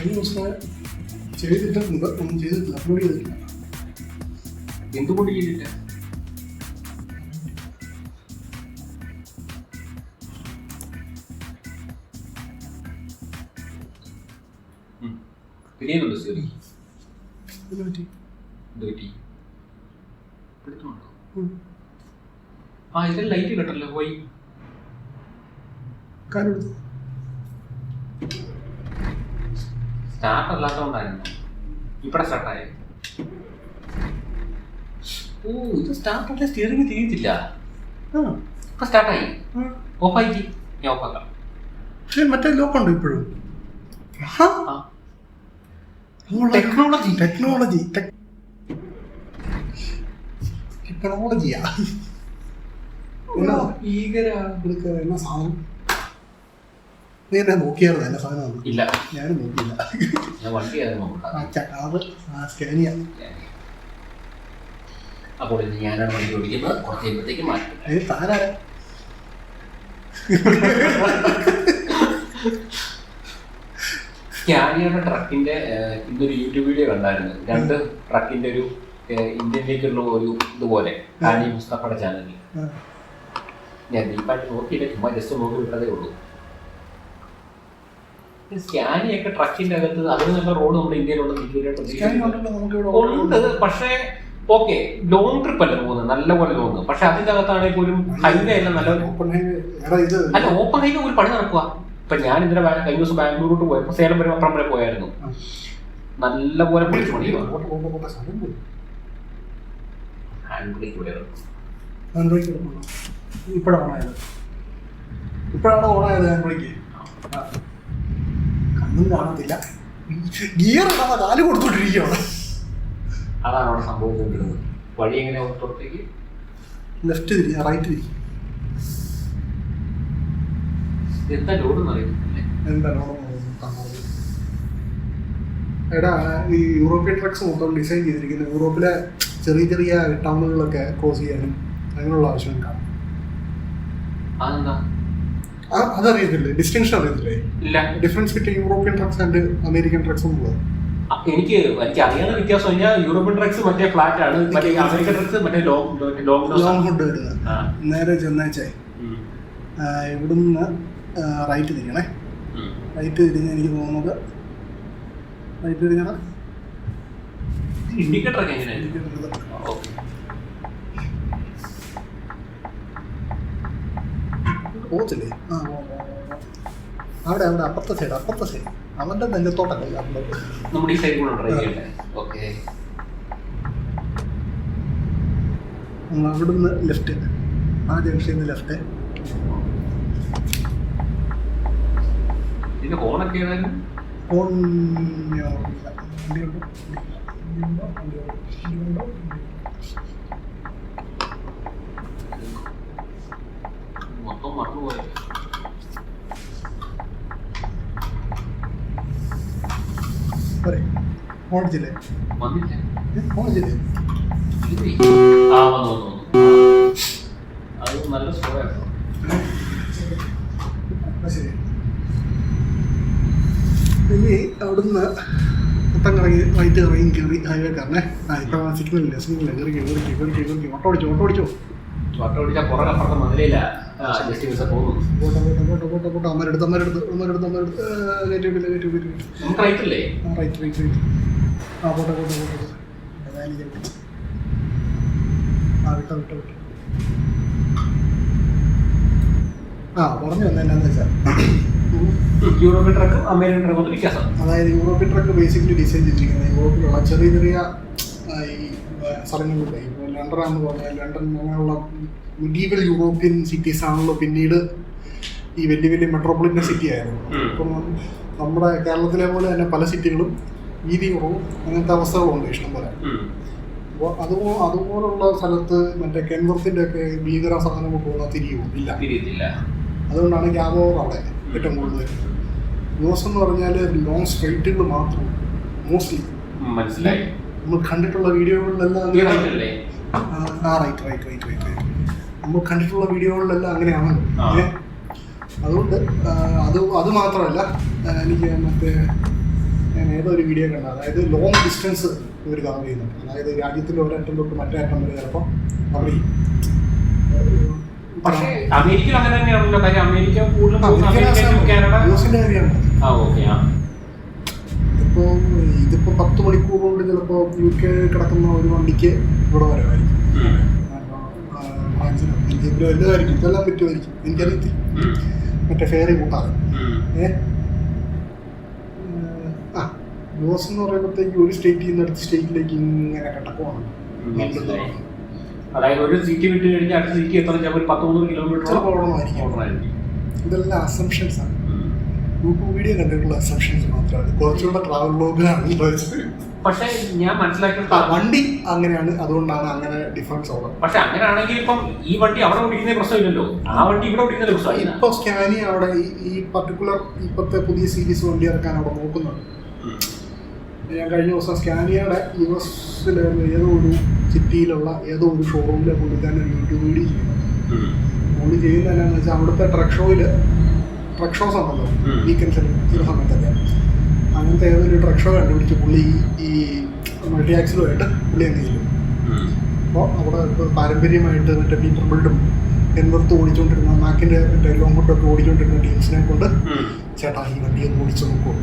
കഴിഞ്ഞ ദിവസം ചെയ്തിട്ടുണ്ട്, ഒന്നും ചെയ്തിട്ടില്ല, അപ്ലോഡ് ചെയ്തിട്ടില്ല. എന്തുകൊണ്ട് ചെയ്തില്ല? പിന്നെയുണ്ടോ സ്റ്റോറി? ആ ഇതിൽ ലൈറ്റ് കിട്ടല്ലോ പോയി. സ്റ്റാർട്ട് അല്ലാത്തതുകൊണ്ടായിരുന്നു ഇവിടെ സ്റ്റാർട്ടായ. ഓ ഇത് സ്റ്റാർട്ടല്ലേ, സ്റ്റിയറിംഗ് തിരിയത്തില്ല. ഇപ്പൊ സ്റ്റാർട്ടായി. ഓഫായി. ഞാൻ ഓഫാക്കാം. മറ്റേ ലോക്കുണ്ടോ ഇപ്പോഴും? ടെക്നോളജി ടെക്നോളജി ടെക്നോളജിയാ. എന്നാ സാധനം? നീ എന്നെ നോക്കിയായിരുന്നു എന്റെ സാധനം? ഇല്ല, ഞാനും നോക്കിയില്ല. ഞാൻ വണ്ടിയായിരുന്നു. സ്കാനിയ. അപ്പോൾ ഇന്ന് ഞാനാണ് വണ്ടി ഓടിക്കുന്നത്. കുറച്ച് കഴിയുമ്പോഴത്തേക്ക് മാറ്റും. താനാ സ്കാനിയയുടെ ട്രക്കിന്റെ ഇന്നൊരു യൂട്യൂബ് വീഡിയോ കണ്ടായിരുന്നു. 2 ട്രക്കിന്റെ ഒരു ഇന്ത്യയിലേക്കുള്ള ഒരു ഇതുപോലെ കാനി മുസ്തഫയുടെ ചാനലിൽ. ഞാൻ ഡീപ്പായിട്ട് നോക്കിയില്ല, ചുമ്മാ ജസ്റ്റ് നോക്കി വിട്ടതേ ഉള്ളൂ. സ്കാനിയൊക്കെ ട്രക്കിന്റെ അകത്ത് അതിന് നല്ല റോഡ് നമ്മുടെ ഇന്ത്യയിലുള്ള ഉണ്ട്. പക്ഷേ ഓക്കെ, ലോങ് ട്രിപ്പ് അല്ല പോകുന്നത്, നല്ലപോലെ ലോങ്. പക്ഷെ അതിന്റെ അകത്താണെങ്കിൽ പോലും ഹൈവേ അല്ല, നല്ല അല്ല ഓപ്പൺ ഹൈവേ ഒരു പണി നടക്കുക. ഇപ്പൊ ഞാൻ ഇതിന്റെ കഴിഞ്ഞ ദിവസം ബാംഗ്ലൂരോട്ട് പോയപ്പോ സേലം വരെ അപ്പുറം വരെ പോയായിരുന്നു. നല്ല പോലെ പൊളിച്ചു പണിയുക. ഹാൻഡ് ബ്രേക്ക് ഇവിടെ ഇപ്പോഴാണ് ഓണായത്. ഹാൻഡ് ബ്രേക്ക് കണ്ണും കാണത്തില്ല, ഗിയർ ഇടാതെ കാല് കൊടുത്തോണ്ടിരിക്കുകയാണ്. അതാണ് അവിടെ സംഭവിച്ചുകൊണ്ടിരുന്നത്. വഴി എങ്ങനെ പുറത്തേക്ക് ലെഫ്റ്റ് തിരിഞ്ഞ റൈറ്റ് തിരിഞ്ഞു. എന്താ ലോഡെന്ന് അറിയുന്നില്ലേ? എന്താ എടാ, ഈ യൂറോപ്യൻ ട്രക്സ് മൊത്തം ഡിസൈൻ ചെയ്തിരിക്കുന്നത് യൂറോപ്പിലെ ചെറിയ ചെറിയ ടൗണുകളിലൊക്കെ ക്രോസ് ചെയ്യാനും അങ്ങനെയുള്ള ആവശ്യം കാണും. അതറിയത്തില്ലേ? ഡിസ്റ്റിങ്ഷൻ അറിയത്തില്ലേ? ഇല്ല. Difference between European trucks and American trucks എന്നുള്ളത് എനിക്ക് അറിയാവുന്ന വ്യത്യാസം കഴിഞ്ഞാൽ യൂറോപ്യൻ ട്രക്സ് മറ്റേ ഫ്ലാറ്റ് ആണ്, മറ്റേ അമേരിക്കൻ ട്രക്സ് മറ്റേ ലോങ് ഫുഡ് വരുന്നത്. നേരെ ചെന്നേച്ചേ ഇവിടുന്ന് റൈറ്റ് തിരിയണേ. റൈറ്റ് തിരിഞ്ഞ് എനിക്ക് തോന്നുന്നത് റൈറ്റ് തിരിഞ്ഞാ ഇൻഡിക്കേറ്റർ ഒക്കെ എങ്ങനെയാണ്? പോകത്തില്ലേ? അവിടെ അപ്പുറത്തെ സൈഡ് അവന്റെ നെല്ലത്തോട്ടല്ലേ നമ്മുടെ ഈ സൈഡ് കൂടെ ഓക്കെ. അവിടുന്ന് ലെഫ്റ്റ്, ആ ജംഗ്ഷനിൽ നിന്ന് ലെഫ്റ്റ്. ഇതിന്റെ ഹോണൊക്കെ ഏതായാലും ഹോൺ മൊത്തം മറന്നുപോയത്. ഓടിച്ചില്ലേ? വന്നില്ലേ? ഓടിച്ചില്ലേ? ആ വന്നു. അത് നല്ല സ്ലോ ആയിരുന്നു. ശരി. ഇനി അവിടുന്ന് മൊത്തം കറങ്ങി റൈറ്റ് ഇറങ്ങി കയറി ഹൈവേ കയറണേ. ഇപ്പൊ സിഗ്നലില്ല, കയറി ഓട്ടോ ഓടിച്ചോ. പുറകെ അപ്പുറത്തെ മതിലില്ല. അമ്മരെടുത്ത് റൈറ്റല്ലേ? റൈറ്റ്. ആ പോട്ടെ. വിട്ടോ. പറഞ്ഞു വന്നെന്നാന്ന് വെച്ചാൽ യൂറോപ്യൻ ട്രക്കും അമേരിക്കൻ ട്രക്കും വ്യത്യാസം. അതായത് യൂറോപ്യൻ ട്രക്ക് ബേസിക്കലി ഡിസൈൻ ചെയ്തിരിക്കുന്നത് യൂറോപ്പിലുള്ള ചെറിയ ചെറിയ ഈ സ്ഥലങ്ങളിലൂടെ. ഇപ്പോൾ ലണ്ടനാണെന്ന് പറഞ്ഞാൽ ലണ്ടൻ അങ്ങനെയുള്ള മിഡീവൽ യൂറോപ്യൻ സിറ്റീസ് ആണല്ലോ പിന്നീട് ഈ വലിയ വലിയ മെട്രോപൊളിറ്റൻ സിറ്റി ആയിരുന്നു. ഇപ്പം നമ്മുടെ കേരളത്തിലെ പോലെ തന്നെ പല സിറ്റികളും വീതി കുറവും അങ്ങനത്തെ അവസ്ഥകളുണ്ട് ഇഷ്ടം പോലെ. അപ്പോൾ അതുപോലുള്ള സ്ഥലത്ത് മറ്റേ കെൻവർത്തിൻ്റെ ഒക്കെ ഭീകര സാധനങ്ങൾ പോകുന്ന തിരിയില്ല. അതുകൊണ്ടാണ് ഗ്യാബോർ അവിടെ ഏറ്റവും കൂടുതൽ. യുഎസ് എന്ന് പറഞ്ഞാൽ ലോങ് സ്ട്രൈറ്റുകൾ മാത്രം മോസ്റ്റ്ലി. മനസ്സിലായി. നമ്മൾ കണ്ടിട്ടുള്ള വീഡിയോകളിലെല്ലാം റൈറ്റ് നമ്മൾ കണ്ടിട്ടുള്ള വീഡിയോകളിലെല്ലാം അങ്ങനെയാണല്ലോ. അതുകൊണ്ട് അത് മാത്രമല്ല, എനിക്ക് മറ്റേ ഞാൻ ഏതോ ഒരു വീഡിയോ കണ്ടു. അതായത് ലോങ് ഡിസ്റ്റൻസ് ഇവർ കവർ ചെയ്യുന്നുണ്ട്. അതായത് രാജ്യത്തിൻ്റെ ഒരറ്റം തൊട്ട് മറ്റേ അറ്റം വരെ ചിലപ്പോൾ കവർ ചെയ്യും. പക്ഷേ അമേരിക്ക അങ്ങനെ തന്നെയാണല്ലോ. കാര്യം അമേരിക്ക കൂടുതലും കാനഡ യൂസിൻ്റെ കാര്യമാണ്. ഇപ്പോൾ ഇതിപ്പോൾ 10 മണിക്കൂർ കൊണ്ട് ചിലപ്പോൾ UK കിടക്കുന്ന ഒരു വണ്ടിക്ക് ഇവിടെ വരവായിരിക്കും. ഫ്രാൻസിനോ വലുതായിരിക്കും, ഇതെല്ലാം പറ്റുമായിരിക്കും, എനിക്കറിയത്തില്ല. മറ്റേ ഫെയറി കൂട്ടാതെ യുഎസ് എന്ന് പറയുമ്പോഴത്തേക്ക് ഒരു സ്റ്റേറ്റിൽ നിന്ന് അടുത്ത സ്റ്റേറ്റിലേക്ക് ഇങ്ങനെ കിടക്കുവാണ്. അതായത് ഒരു സീറ്റ് വിട്ട് കഴിഞ്ഞാൽ അടുത്ത സീറ്റ് എത്ര 10-3 കിലോമീറ്റർ ഓർഡറായിരിക്കും. ഇതെല്ലാം അസംഷൻസ് ആണ്. യൂട്യൂബ് വീഡിയോ കണ്ടിട്ടുള്ള അസംഷൻസ് മാത്രമാണ്. കുറച്ചുകൂടെ ട്രാവൽ വ്ലോഗാണ്. പക്ഷേ ഞാൻ മനസ്സിലാക്കിയത് വണ്ടി അങ്ങനെയാണ്, അതുകൊണ്ടാണ് അങ്ങനെ ഡിഫറൻസ് ഉള്ളത്. പക്ഷെ അങ്ങനെയാണെങ്കിൽ ഇപ്പം ഈ വണ്ടി അവിടെ ഓടിക്കുന്ന പ്രശ്നമില്ലല്ലോ, ആ വണ്ടി ഇവിടെ ഓടിക്കുന്ന പ്രശ്നമായി. ഇപ്പൊ സ്കാനിയ അവിടെ ഈ പർട്ടിക്കുലർ ഇപ്പോഴത്തെ പുതിയ സീരീസ് വണ്ടി ഇറക്കാൻ അവിടെ നോക്കുന്നുണ്ട്. ഞാൻ കഴിഞ്ഞ ദിവസം സ്കാനിയയുടെ US-ലെ ഏതോ ഒരു സിറ്റിയിലുള്ള ഏതോ ഒരു ഷോറൂമിലെ പുള്ളിക്കാരൻ ഒരു യൂട്യൂബ് വീഡിയോ ചെയ്യുന്നത്. പുള്ളി ചെയ്യുന്നത് എന്താണെന്ന് വെച്ചാൽ അവിടുത്തെ ട്രക്ക് ഷോസ് ഉണ്ടല്ലോ വീക്കെൻഡ്സിൽ ചില സമയത്തൊക്കെ, അങ്ങനത്തെ ഏതൊരു ട്രക്ക് ഷോ കണ്ടുപിടിച്ച് പുള്ളി ഈ മൾട്ടി ആക്സിലുമായിട്ട് പുള്ളി അങ്ങ് ചെയ്യും. അപ്പോൾ അവിടെ ഇപ്പോൾ പാരമ്പര്യമായിട്ട് മറ്റേ പീറ്റർ ബിൽഡും എൻവർത്ത് ഓടിച്ചുകൊണ്ടിരുന്ന മാക്കിൻ്റെ മറ്റേ ലോങ്ങോട്ടൊക്കെ ഓടിച്ചുകൊണ്ടിരുന്ന ടീംസിനെ കൊണ്ട് ചേട്ടാ ഈ വണ്ടി ഒന്ന് ഓടിച്ചു നോക്കുമോ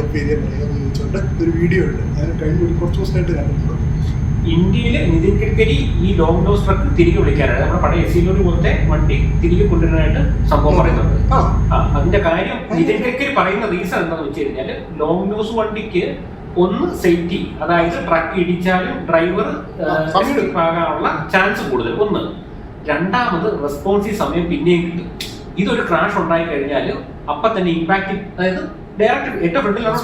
ഒപ്പീനിയൻ ചോദിച്ചുകൊണ്ട് ഒരു വീഡിയോ ഉണ്ട്. ഞാൻ കഴിഞ്ഞ കുറച്ച് ദിവസമായിട്ട് കണ്ടിട്ടുണ്ട്. ഇന്ത്യയിൽ നിതിൻ ഗഡ്കരി ഈ ലോങ് നോസ് ട്രക്ക് തിരികെ വിളിക്കാനായിട്ട് നമ്മുടെ പഴയ SC പോലത്തെ വണ്ടി തിരികെ കൊണ്ടുവരാനായിട്ട് സംഭവം പറയുന്നുണ്ട്. അതിന്റെ കാര്യം നിതിൻ ഗഡ്കരി പറയുന്ന റീസൺ എന്താണെന്ന് വെച്ച് കഴിഞ്ഞാൽ ലോങ് നോസ് വണ്ടിക്ക് ഒന്ന് സേഫ്റ്റി, അതായത് ട്രക്ക് ഇടിച്ചാലും ഡ്രൈവർ ആകാനുള്ള ചാൻസ് കൂടുതൽ ഒന്ന്. രണ്ടാമത് റെസ്പോൺസീവ് സമയം പിന്നെയും കിട്ടും. ഇതൊരു ക്രാഷ് ഉണ്ടായി കഴിഞ്ഞാൽ അപ്പം തന്നെ ഇമ്പാക്ട്, അതായത് ഡയറക്റ്റ് ഏറ്റവും ഫ്രണ്ടിലാണ്.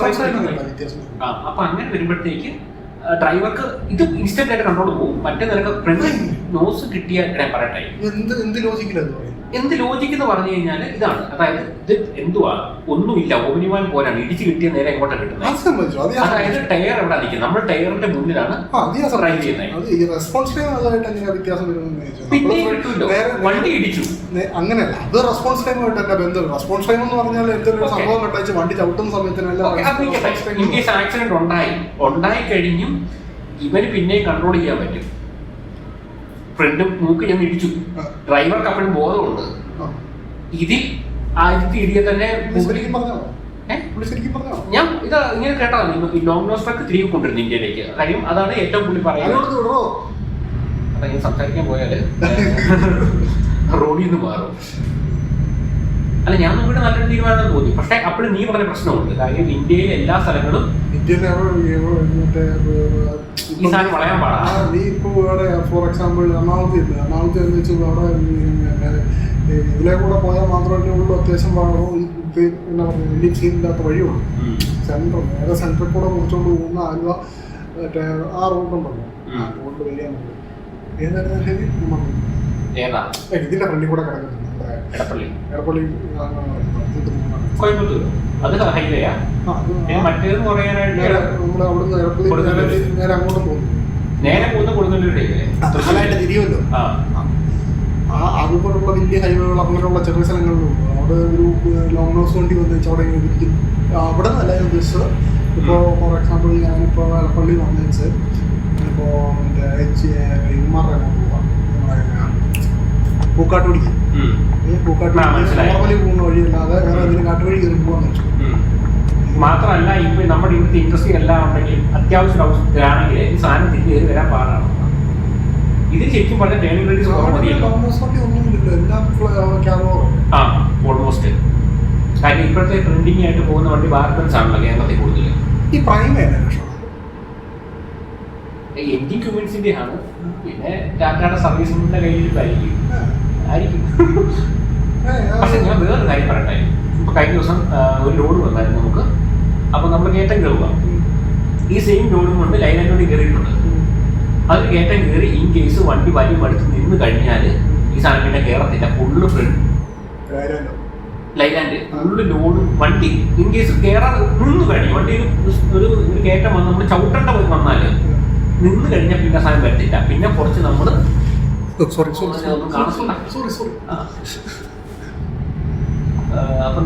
അപ്പൊ അങ്ങനെ വരുമ്പോഴത്തേക്ക് ഡ്രൈവർക്ക് ഇത് ഇൻസ്റ്റന്റ് ആയിട്ട് കൺട്രോൾ പോകും. മറ്റേ നിനക്ക് ഫ്രണ്ട് നോസ് കിട്ടിയ ഞാൻ പറയട്ടെ എന്ത് ലോജിക്ക് എന്ന് പറഞ്ഞു കഴിഞ്ഞാൽ ഇതാണ്. അതായത് ഇത് എന്തുവാ, ഒന്നുമില്ല, ഓമിനിവാൻ പോലാണ് ഇടിച്ച് കിട്ടിയ നേരെ എങ്ങോട്ടാണ് കിട്ടുന്നത്. അതായത് ടയർ എവിടെ നിൽക്കുന്നത്, നമ്മൾ ടയറിന്റെ മുന്നിലാണ് ഡ്രൈവ് ചെയ്യുന്നത്. പിന്നെ കിട്ടുമല്ലോ, വണ്ടി ഇടിച്ചു അങ്ങനെയല്ല. അത് റെസ്പോൺസ് ടൈമായിട്ട് തന്നെ ബന്ധം. റെസ്പോൺസ് ടൈം എന്ന് പറഞ്ഞാൽ എന്തെങ്കിലും സംഭവം കണ്ടു വണ്ടി ചവിട്ടുന്ന സമയത്തിനല്ല. ഇൻ കേസ് ആക്സിഡന്റ് ഉണ്ടായി കഴിഞ്ഞും ഇവന് പിന്നെയും കൺട്രോൾ ചെയ്യാൻ പറ്റും. ഫ്രണ്ട് മൂക്ക് ഞാൻ ഇടിച്ചു, ഡ്രൈവർക്ക് അപ്പോഴും ബോധമുണ്ട്. ഇതിൽ ആദ്യത്തെ ഇടിയെ തന്നെ ഞാൻ ഇത് ഇങ്ങനെ കേട്ടതാണ്. ലോങ് നോസ് ട്രക്ക് തിരികെ കൊണ്ടിരുന്നു ഇന്ത്യയിലേക്ക്. കാര്യം അതാണ് ഏറ്റവും പുള്ളി പറയുന്നത്. അതായത് സംസാരിക്കാൻ പോയാല് റോഡിൽ നിന്ന് മാറും. അല്ല, ഞാൻ നോക്കിയിട്ട് നല്ലൊരു തീരുമാനം തോന്നി. പക്ഷെ അപ്പോഴും നീ പറഞ്ഞ പ്രശ്നമുണ്ട്. കാര്യം ഇന്ത്യയിലെ എല്ലാ സ്ഥലങ്ങളും ഈ സാധനം വളയാൻ പാടാ. നീ ഇപ്പോൾ ഇവിടെ ഫോർ എക്സാമ്പിൾ എറണാകുളത്ത് എന്ന് വെച്ചാൽ അവിടെ ഇതിലെ കൂടെ പോയാൽ മാത്രമേ ഉള്ളൂ അത്യാവശ്യം എന്നാ പറയുക വലിയ സീനില്ലാത്ത വഴിയുള്ളൂ. നേരെ സെൻട്രൽ കൂടെ മുറിച്ചുകൊണ്ട് പോകുന്ന ആലുവ മറ്റേ ആ റോഡുണ്ടല്ലോ, ആ റോഡിൽ വലിയ ഇതിന്റെ ഫ്രണ്ടിൽ കൂടെ കിടക്കുന്നുണ്ട് എടപ്പള്ളി നേരെ അങ്ങോട്ട് പോകുന്നു. തിരിയുമല്ലോ. അതുപോലുള്ള വലിയ ഹൈവേകൾ അങ്ങനെയുള്ള ചെറിയ സ്ഥലങ്ങളിലും അവിടെ ഒരു ലോങ് നോസ് വണ്ടി വന്ന് വെച്ചാൽ അവിടെ ഇരിക്കും. അവിടെ നല്ല ഉദ്ദേശിച്ചത് ഇപ്പോൾ ഫോർ എക്സാമ്പിൾ ഞാനിപ്പോൾ എടപ്പള്ളി വന്നേച്ച് ഇപ്പോൾ ഇമാരുടെ പോവാം, പൂക്കാട്ടുപടിക്ക് നോർമലി പോകുന്ന വഴിയല്ലാതെ വേറെ ഏതെങ്കിലും കാട്ടുവഴി കയറി പോകാന്ന് വെച്ചു. മാത്രമല്ല ഇപ്പൊ നമ്മുടെ ഇവിടുത്തെ ഇൻഡസ്ട്രി എല്ലാം ഉണ്ടെങ്കിൽ അത്യാവശ്യം ആണെങ്കിൽ ഈ സാധനം തിരികെ കയറി വരാൻ പാടാണ്. ഇത് ശരിക്കും പറഞ്ഞ ഓൾമോസ്റ്റ്. കാര്യം ഇപ്പോഴത്തെ ട്രെൻഡിങ് ആയിട്ട് പോകുന്ന വണ്ടി ഭാരതൻസ് ആണല്ലോ കേരളത്തിൽ കൂടുതൽ. ഈ പ്രൈം എൻജിൻ ക്യൂമിൻസിന്റെ ആണ്. പിന്നെ ടാറ്റയുടെ സർവീസിന്റെ കയ്യിലായിരിക്കും. പക്ഷെ ഞാൻ വേറൊരു കാര്യം പറയട്ടെ. ഇപ്പൊ കഴിഞ്ഞ ദിവസം ഒരു ലോഡ് വന്നായിരുന്നു നമുക്ക്. അപ്പൊ നമ്മൾ കയറ്റം കയറുക, ഈ സെയിം ലോഡും കൊണ്ട് ലൈലാൻഡ് കയറിയിട്ടുണ്ട്. അതിൽ കയറ്റം കയറി ഇൻ കേസ് വണ്ടി വലിയ മടുത്ത് നിന്ന് കഴിഞ്ഞാൽ ഈ സാധനം പിന്നെ കയറത്തില്ല. Full front Leyland full load വണ്ടി ഇൻ കേസ് കയറാൻ നിന്ന് കഴിഞ്ഞു. വണ്ടി ഒരു കയറ്റം വന്ന് നമ്മൾ ചവിട്ടേണ്ട പോയി വന്നാല് നിന്ന് കഴിഞ്ഞാൽ പിന്നെ സാധനം വരത്തില്ല. പിന്നെ കുറച്ച് നമ്മൾ അപ്പൊ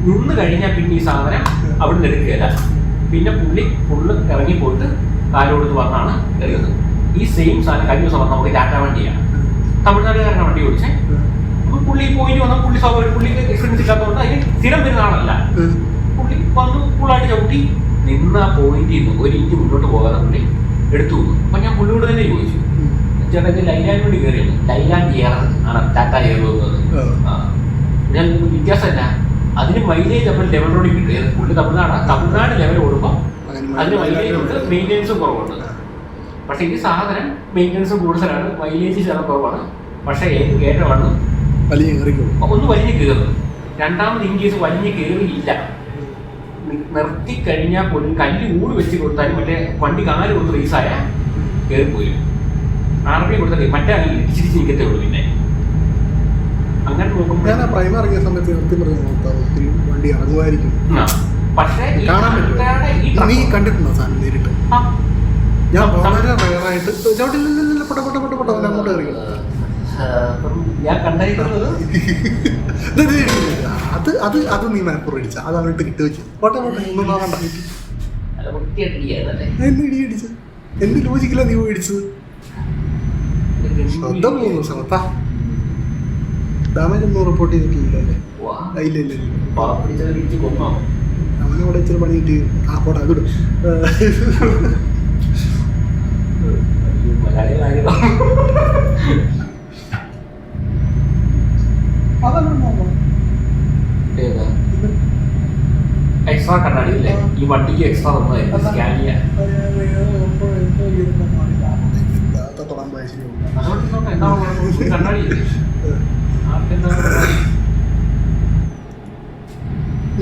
നിന്ന് കഴിഞ്ഞാൽ പിന്നെ ഈ സാധനം അവിടെ നിന്ന് എടുക്കുകയില്ല. പിന്നെ പുള്ളി ഫുള്ള് ഇറങ്ങിപ്പോയിട്ട് കാലോടുത്ത് വന്നാണ് എറിയുന്നത്. ഈ സെയിം സാധനം കഴിഞ്ഞ ദിവസം വന്ന നമുക്ക് ടാറ്റ വണ്ടിയാണ്, തമിഴ്നാടുകാരനാണ് വണ്ടി ഓടിച്ചേ. അപ്പൊ പുള്ളി പോയിന്റ് വന്നാൽ പുള്ളി സ്വാഭാവിക പുള്ളിക്ക് എക്സ്പീരിയൻസ് ഇല്ലാത്തതുകൊണ്ട് അതിന് സ്ഥിരം വരുന്ന ആളല്ല. പുള്ളി വന്ന് ഫുള്ളായിട്ട് ചവിട്ടി നിന്ന് ആ പോയിന്റിൽ നിന്ന് 1 ഇഞ്ച് മുന്നോട്ട് പോകാതെ പുള്ളി എടുത്തു വന്നു. അപ്പൊ ഞാൻ പുള്ളിയോട് തന്നെ ചോദിച്ചു, ചേട്ടാ ഇത് ലൈലാൻഡ് വേണ്ടി കയറിയത്, ലൈലാൻഡ് എയർ ആണ് ടാറ്റ എയർ പോകുന്നത്. ഞാൻ വ്യത്യാസമല്ല, അതിന് മൈലേജ് നമ്മൾ ലെവൽ റോഡിൽ കിട്ടും. പുള്ളി തമിഴ്നാട് ലെവൽ ഓടുമ്പോൾ അതിന് മൈലേജ് ഉണ്ട്, മെയിൻ്റെനൻസും കുറവുണ്ട്. പക്ഷെ ഈ സാധനം മെയിൻ്റെനൻസും കൂടുതലാണ്, മൈലേജ് ശതം കുറവാണ്. പക്ഷെ കയറ്റമാണ് ഒന്ന് വലിഞ്ഞ് കയറും. രണ്ടാമത് ഇൻ കേസ് വലിഞ്ഞ് കയറിയില്ല, നിർത്തി കഴിഞ്ഞാൽ പോലും കല്ല് ഊട് വെച്ച് കൊടുത്താലും മറ്റേ വണ്ടി കാല് കൊടുത്ത് റീസായ കയറിപ്പോരും. RP കൊടുത്താൽ മറ്റേ അങ്ങനെ ഇടിച്ചിരിച്ച് നിൽക്കത്തേ ഉള്ളൂ. പിന്നെ അങ്ങനെ നോക്കുമ്പോൾ ഞാൻ പ്രൈമ ഇറങ്ങിയ സമയത്ത് നിർത്തി ഒത്തിരി വണ്ടി ഇറങ്ങുമായിരിക്കും. പക്ഷേ നീ കണ്ടിട്ടുണ്ടോ സാധനം നേരിട്ട്? ഞാൻ വളരെ റയറായിട്ട് അങ്ങോട്ട് കയറി ഞാൻ കണ്ടിരിക്കുന്നത് അത് നീ മനപ്പൂർവ്വം അടിച്ച അത് അവനിട്ട് കിട്ടി വെച്ചു. പോട്ടെ ഒന്നും നോക്കണ്ട. എന്നെ ഇടി അടിച്ചത് എന്ത് ലോജിക്കില്ല നീ മേടിച്ചത്? ശ്രദ്ധ പോകുന്നു സമത്താ. ഡാമേജ് ഒന്നും റിപ്പോർട്ട് ചെയ്തിട്ടില്ലല്ലേ? ഇല്ല അവനോടെ ഇച്ചിരി പണി കിട്ടി. ആ പോട്ടെ അതിടും. എക്സ്ട്രാ കണ്ണാടി അല്ലേ ഈ വണ്ടിക്ക് എക്സ്ട്രാ തന്നതായിരുന്നു സ്കാൻ ചെയ്യാൻ. കണ്ണാടി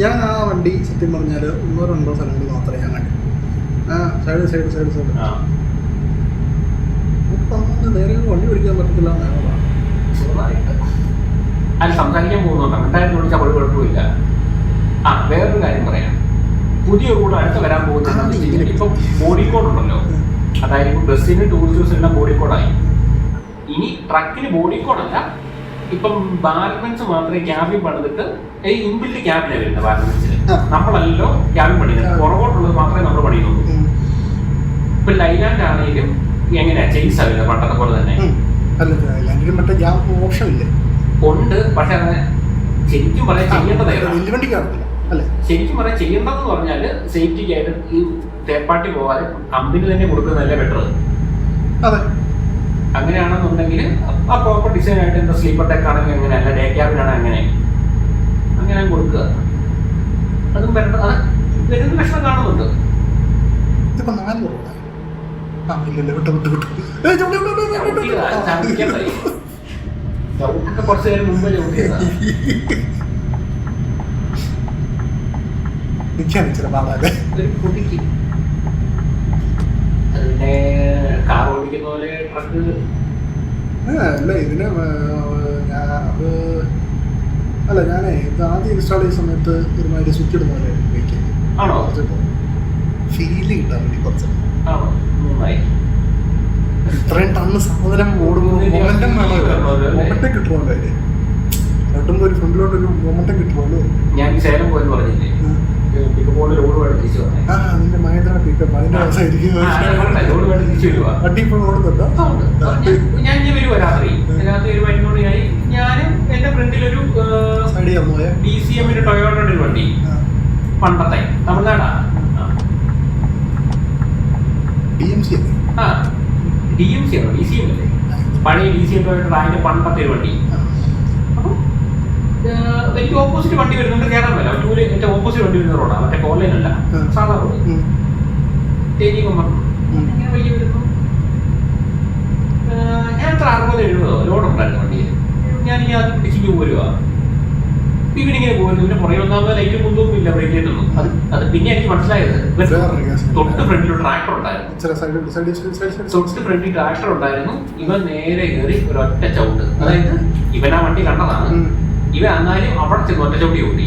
ഞാൻ ആ വണ്ടി സത്യം പറഞ്ഞാൽ 1-2 സ്ഥലങ്ങളിൽ മാത്രമേ ഞാൻ കണ്ടു. സൈഡ് നേരെ വണ്ടി പിടിക്കാൻ പറ്റത്തില്ല. അത് സംസാരിക്കാൻ പോകുന്നുണ്ടോ? എന്തായാലും വിളിച്ചാൽ ഒരു കുഴപ്പമില്ല. വേറൊരു കാര്യം പറയാം. പുതിയ റൂട്ട് അടുത്ത് വരാൻ പോകുന്നത് ഇപ്പം ബോഡി കോഡ് ഉണ്ടല്ലോ. അതായത് ഇപ്പം ബസ്സിന് ടൂറിസ്റ്റ് എല്ലാം ബോഡി കോഡായി. ഇനി ട്രക്കിന് ബോഡി കോഡല്ല, ഇപ്പം ബാലൻസ് മാത്രമേ ക്യാബിൻ പണിതിട്ട് ഇൻബിൽറ്റ് ക്യാബിനാണ് വരുന്നത്. ബാലൻസിന് നമ്മളല്ലോ ക്യാബിൻ പണിയുന്നത്, പുറകോട്ടുള്ളത് മാത്രമേ നമ്മൾ പണിയുള്ളൂ. ഇപ്പൊ ലൈലാൻഡ് ആണെങ്കിലും എങ്ങനെയാ ചേഞ്ച് ആവില്ല പണ്ടത്തെ പോലെ തന്നെ ഉണ്ട്. പക്ഷെ അത് ശരിക്കും പറയാൻ ചെയ്യേണ്ടതായിരുന്നു. ശരിക്കും പറയാൻ ചെയ്യേണ്ടതെന്ന് പറഞ്ഞാല് സേഫ്റ്റിക്കായിട്ട് ഈ തേർഡ് പാർട്ടി പോകാതെ കമ്പനി തന്നെ കൊടുക്കുന്നതല്ലേ ബെറ്റർ. അങ്ങനെയാണെന്നുണ്ടെങ്കിൽ ആ പ്രോപ്പർ ഡിസൈൻ ആയിട്ട് എന്താ സ്ലീപ്പർ ടെക്ക് ആണെങ്കിൽ അങ്ങനെ, അല്ല ഡേ ക്യാബിനാണ് അങ്ങനെ കൊടുക്കുക. അതും വരുന്ന വരുന്ന ലക്ഷണം കാണുന്നുണ്ട്. കുറച്ചു നേരം മുമ്പ് അതിന്റെ കാർ ഓടിക്കുന്ന പോലെ ട്രക്ക് അല്ല ഇതിന് അല്ല ഞാനേ ഇത് ആദ്യം ഇൻസ്റ്റാൾ ചെയ്ത സമയത്ത് ഒരുമാതിരി സ്വിച്ച് ഇടുന്ന പോലെ ആണോ ഫീല് കിട്ടാൻ വേണ്ടി കുറച്ച് ആണോ നന്നായി. ഇത്രയും ടണ്ണ് സാധനം ഓടുമ്പോൾ മൊമെന്റം മൊമെന്റം കിട്ടുമല്ലോ. രണ്ടുമ്പോൾ ഒരു ഫ്രണ്ടിലോട്ടൊരു മൊമെന്റം കിട്ടുമല്ലോ. ഞാൻ സേലം പോയെന്ന് പറഞ്ഞില്ലേ, നിന്റെ മഹേന്ദ്ര പിക്കപ്പ് അതിന്റെ വണ്ടി ഇപ്പോൾ ഓടുന്നുണ്ടോ? ഞാൻ വരുവാ രാത്രി ഒരു വൈകുന്നേരമായി. ഞാനും എന്റെ ഫ്രണ്ടിലൊരു DCM ടൊയോട്ടയുടെ ഒരു വണ്ടി, പണ്ടത്തെ തമിഴ്നാടാ. DMC ആണോ? DCM അല്ലേ? പഴയ DCM ടൊയോട്ടയുടെ അതിന്റെ പണ്ടത്തെ ഒരു വണ്ടി. എനിക്ക് ഓപ്പോസിറ്റ് വണ്ടി വരുന്നുണ്ട്, കയറാൻ പറ്റില്ല. എന്റെ ഓപ്പോസിറ്റ് വണ്ടി വരുന്ന റോഡാണ്, മറ്റേ കോളേൻ അല്ല, സാധാ റോഡ്. ഇങ്ങനെ വലിയ വരുന്നു. ഞാൻ 60-70 ലോഡ് ഉണ്ടായിരുന്നു വണ്ടിയിൽ. ഞാനിങ്ങനെ അത് പിടിച്ചിട്ട് പോരുവാ. ഇവനിങ്ങനെ പോയിരുന്നു. പിന്നെ പുറകെ ഒന്നാമത് ലൈറ്റ് മുൻപൊന്നും ഇല്ല, ബ്രേക്ക് ചെയ്തൊന്നും. അത് പിന്നെ എനിക്ക് മനസ്സിലായത് തൊട്ട് ഫ്രണ്ടിൽ ട്രാക്ടർ ഉണ്ടായിരുന്നു. ഇവൻ നേരെ കയറി ഒരൊറ്റ ചവിട്ട്. അതായത് ഇവൻ ആ വണ്ടി കണ്ടതാണ്. ഇവൻ എന്നാലും അവിടെ ചെന്ന് ഒറ്റ ചവിട്ടി ഓട്ടി.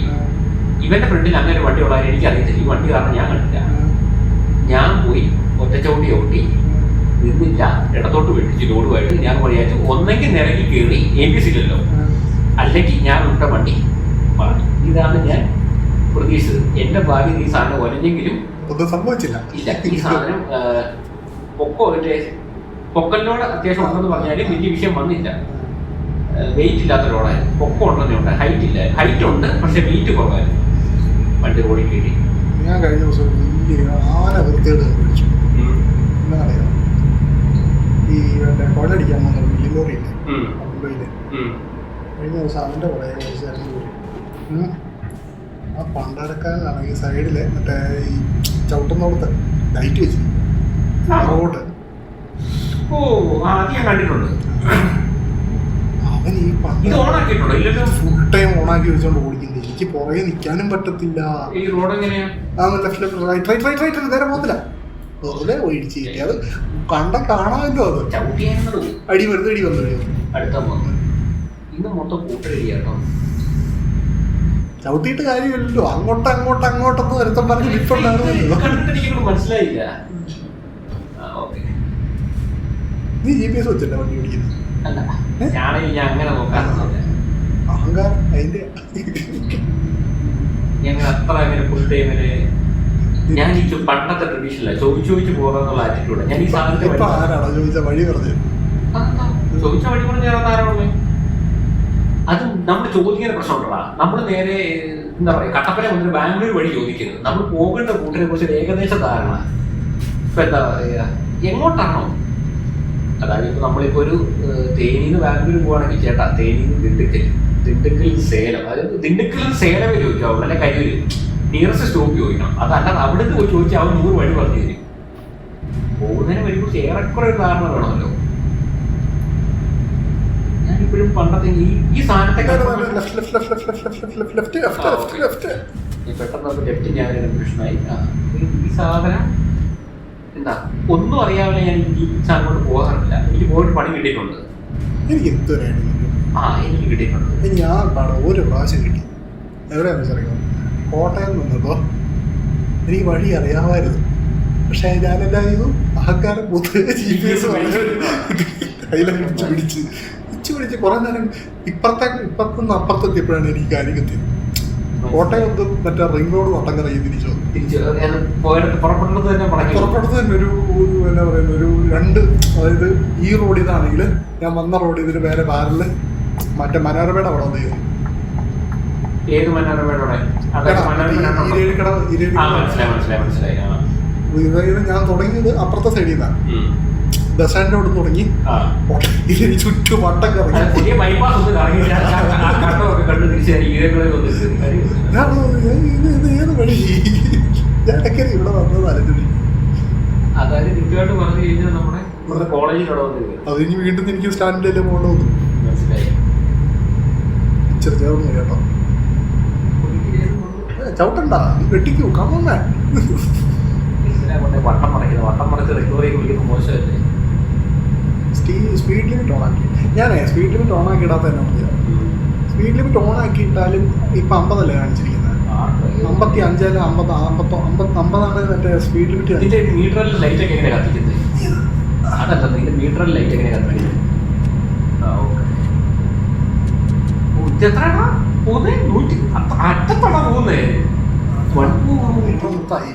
ഇവന്റെ ഫ്രണ്ടിൽ അങ്ങനെ വണ്ടി ഉള്ളവരെ എനിക്കറിയത്തില്ല. ഈ വണ്ടി കാരണം ഞാൻ കണ്ടില്ല. ഞാൻ പോയി ഒറ്റ ചവിട്ടി ഓട്ടി നിന്നില്ല, ഇടത്തോട്ട് വെട്ടിച്ച് ലോഡുമായിട്ട്. ഞാൻ പറയാച്ചു ഒന്നെങ്കിൽ നിരങ്ങി കയറി ABS ഇല്ലല്ലോ, അല്ലെങ്കിൽ ഞാൻ വിട്ട വണ്ടി പറഞ്ഞു. ഇതാണ് ഞാൻ പ്രതീക്ഷിച്ചത്. എന്റെ ഭാഗ്യം ഈ സാധനം ഒരഞ്ഞെങ്കിലും ഒന്നും സംഭവിച്ചില്ല. ഇല്ല, ഈ സാധനം പൊക്കലിനോട് അത്യാവശ്യം ഉണ്ടെന്ന് പറഞ്ഞാലും വലിയ വിഷയം വന്നില്ല. വെയിറ്റ് ഇല്ലാത്ത റോഡായിരുന്നു. പൊക്കം ഉണ്ടെന്നേ ഉണ്ട്, ഹൈറ്റ് ഇല്ല. ഹൈറ്റ് ഉണ്ട്, പക്ഷെ വെയിറ്റ് കുറവായിരുന്നു വണ്ടി റോഡിൽ കയറി. ഞാൻ കഴിഞ്ഞ ദിവസം ആന വൃത്തിയോട് മേടിച്ചു. എന്താ പറയാ, ഈ കൊള്ളടിക്കാൻ പോകുന്ന വലിയ ലോറിയില്ലേ മുംബൈയില്, കഴിഞ്ഞ ദിവസം അതിൻ്റെ പുറകെ കുറച്ച് പോയി. ആ പണ്ടാരക്കാരനാണെങ്കിൽ സൈഡില് മറ്റേ ഈ ചവിട്ടുന്നോടത്ത് ലൈറ്റ് വെച്ചു റോഡ്. കണ്ടിട്ടുണ്ട്. അവൻ ഈ ഫുൾ ടൈം ഓണാക്കി വെച്ചോണ്ട് ഓടിക്കുന്നത്. എനിക്ക് പുറകെ നിൽക്കാനും പറ്റത്തില്ല. നേരെ പോകത്തില്ല, വെറുതെ ഓടിച്ച് കിട്ടി. അത് കാണാമല്ലോ. അത് അടി വെറുതെ അടി വന്നു. ചവിട്ടിയിട്ട് കാര്യമില്ലല്ലോ. അങ്ങോട്ടൊന്നും ഒരുത്തം പറഞ്ഞ് ലിഫ്റ്റുണ്ടാകുമല്ലോ. മനസ്സിലായില്ല. നീ GPS വെച്ചല്ലേ വണ്ടി ഓടിക്കുന്നത്? അഹങ്കാരം അതിന്റെ. ഞാൻ ഈ പണ്ടത്തെ ട്രഡീഷനല്ല, ചോദിച്ചു പോകാന്നുള്ള ആറ്റിറ്റ്യൂഡ്. ഞാൻ ഈ സാധനത്തെ ആരാണോ ചോദിച്ച വഴി പറഞ്ഞു ചോദിച്ച വഴി പറഞ്ഞ ആരാണുള്ളത്? അത് നമ്മൾ ചോദിക്കുന്ന പ്രശ്നമുണ്ടോ? നമ്മൾ നേരെ എന്താ പറയുക, കട്ടപ്പന മുതൽ ബാംഗ്ലൂർ വഴി ചോദിക്കരുത്. നമ്മൾ പോകേണ്ട റൂട്ടിനെ കുറിച്ച് ഏകദേശ ധാരണ. ഇപ്പൊ എന്താ പറയുക, എങ്ങോട്ടാണോ, അതായത് ഇപ്പൊ നമ്മളിപ്പോ ഒരു തേനിന്ന് ബാംഗ്ലൂർ പോവാണെങ്കിൽ ചേട്ടാ തേനിന്ന് ദിണ്ടുക്കൽ സേലം, അതായത് ദിണ്ടുക്കലിൽ സേലമേ ചോദിക്കാവുള്ളൂ, അല്ലെ കരൂര് നിയറസ്റ്റ് സ്റ്റോപ്പ് ചോദിക്കണം. അതല്ലാതെ അവിടേക്ക് പോയി ചോദിച്ചാൽ അവൻ 100 വഴി പറഞ്ഞു തരും. പോകുന്നതിനെ വഴി കുറിച്ച് ഏറെക്കുറെ ഒരു ധാരണ വേണമല്ലോ. ഞാനിപ്പോഴും പണ്ടത്തെ ഈ സാധനത്തെ പെട്ടെന്ന് ലെഫ്റ്റ് ഞാൻ കൺഫ്യൂഷനായി. ഈ സാധനം എന്താ ഒന്നും അറിയാതെ ഞാൻ ഈ സാധനം പോകാറില്ല. എനിക്ക് പോയിട്ട് പണി കിട്ടിയിട്ടുണ്ട്. എനിക്ക് എന്തുവരെയാണ് എനിക്ക് കിട്ടിയിട്ടുണ്ട്. എനിക്ക് ആ പണം ഒരു പ്രാവശ്യം കിട്ടി. എവിടെയാണെന്ന് അറിയാം, കോട്ടയം നിന്നപ്പോൾ എനിക്ക് വഴി അറിയാമായിരുന്നു. പക്ഷെ ഞാനെല്ലാം ചെയ്തു, അഹങ്കാരം പൂത്ത് GPS കയ്യിലൊക്കെ പിടിച്ച് കുറെ നേരം ഇപ്പുറത്തുനിന്ന് അപ്പുറത്തെത്തിയപ്പോഴാണ് എനിക്ക് കാര്യം എത്തിയത്. കോട്ടയം മറ്റേ റിംഗ് റോഡ് വട്ടം കറങ്ങി തിരിച്ചു പുറപ്പെടുത്ത് തന്നെ ഒരു എന്നാ പറയുന്നത് ഒരു രണ്ട്, അതായത് ഈ റോഡിൽ നിന്നാണെങ്കിൽ ഞാൻ വന്ന റോഡ് ഇതിന് വേറെ പാരല് മറ്റേ മനോരമയുടെ അവിടെ വന്നു. ഞാൻ തുടങ്ങിയത് അപ്പുറത്തെ സൈഡിൽ നിന്നാണ്. ബസ് സ്റ്റാൻഡിനോട് തുടങ്ങി ചുറ്റും വട്ടം കറങ്ങി ഏത് വഴി ഇടയ്ക്കര ഇവിടെ വന്നത് അലഞ്ഞു. അതിന് വീണ്ടും എനിക്ക് സ്റ്റാൻഡിലല്ലേ പോകേണ്ടി വന്നു. ചേർന്ന് കേട്ടോ, ചവിട്ടണ്ട, വെട്ടിക്കൂ, കമ്മ വട്ടം മറിച്ച് റിക്കവറി കുളിക്കുന്ന മോശമല്ലേ. സ്പീഡ് ലിമിറ്റ് ഓണാക്കി സ്പീഡ് ലിമിറ്റ് ഓണാക്കി ഇടാത്ത തന്നെ മതിയാ. സ്പീഡ് ലിമിറ്റ് ഓണാക്കിയിട്ടാലും ഇപ്പൊ 50 അല്ലേ കാണിച്ചിരിക്കുന്നത്. 55 50 മറ്റേ സ്പീഡ് ലിമിറ്റ്. മീറ്ററിൽ ലൈറ്റ് ഒക്കെ എങ്ങനെ കത്തിക്കുന്നത്? അതല്ല, മീറ്ററിൽ ലൈറ്റ് എങ്ങനെ കത്തിക്കുന്നത്?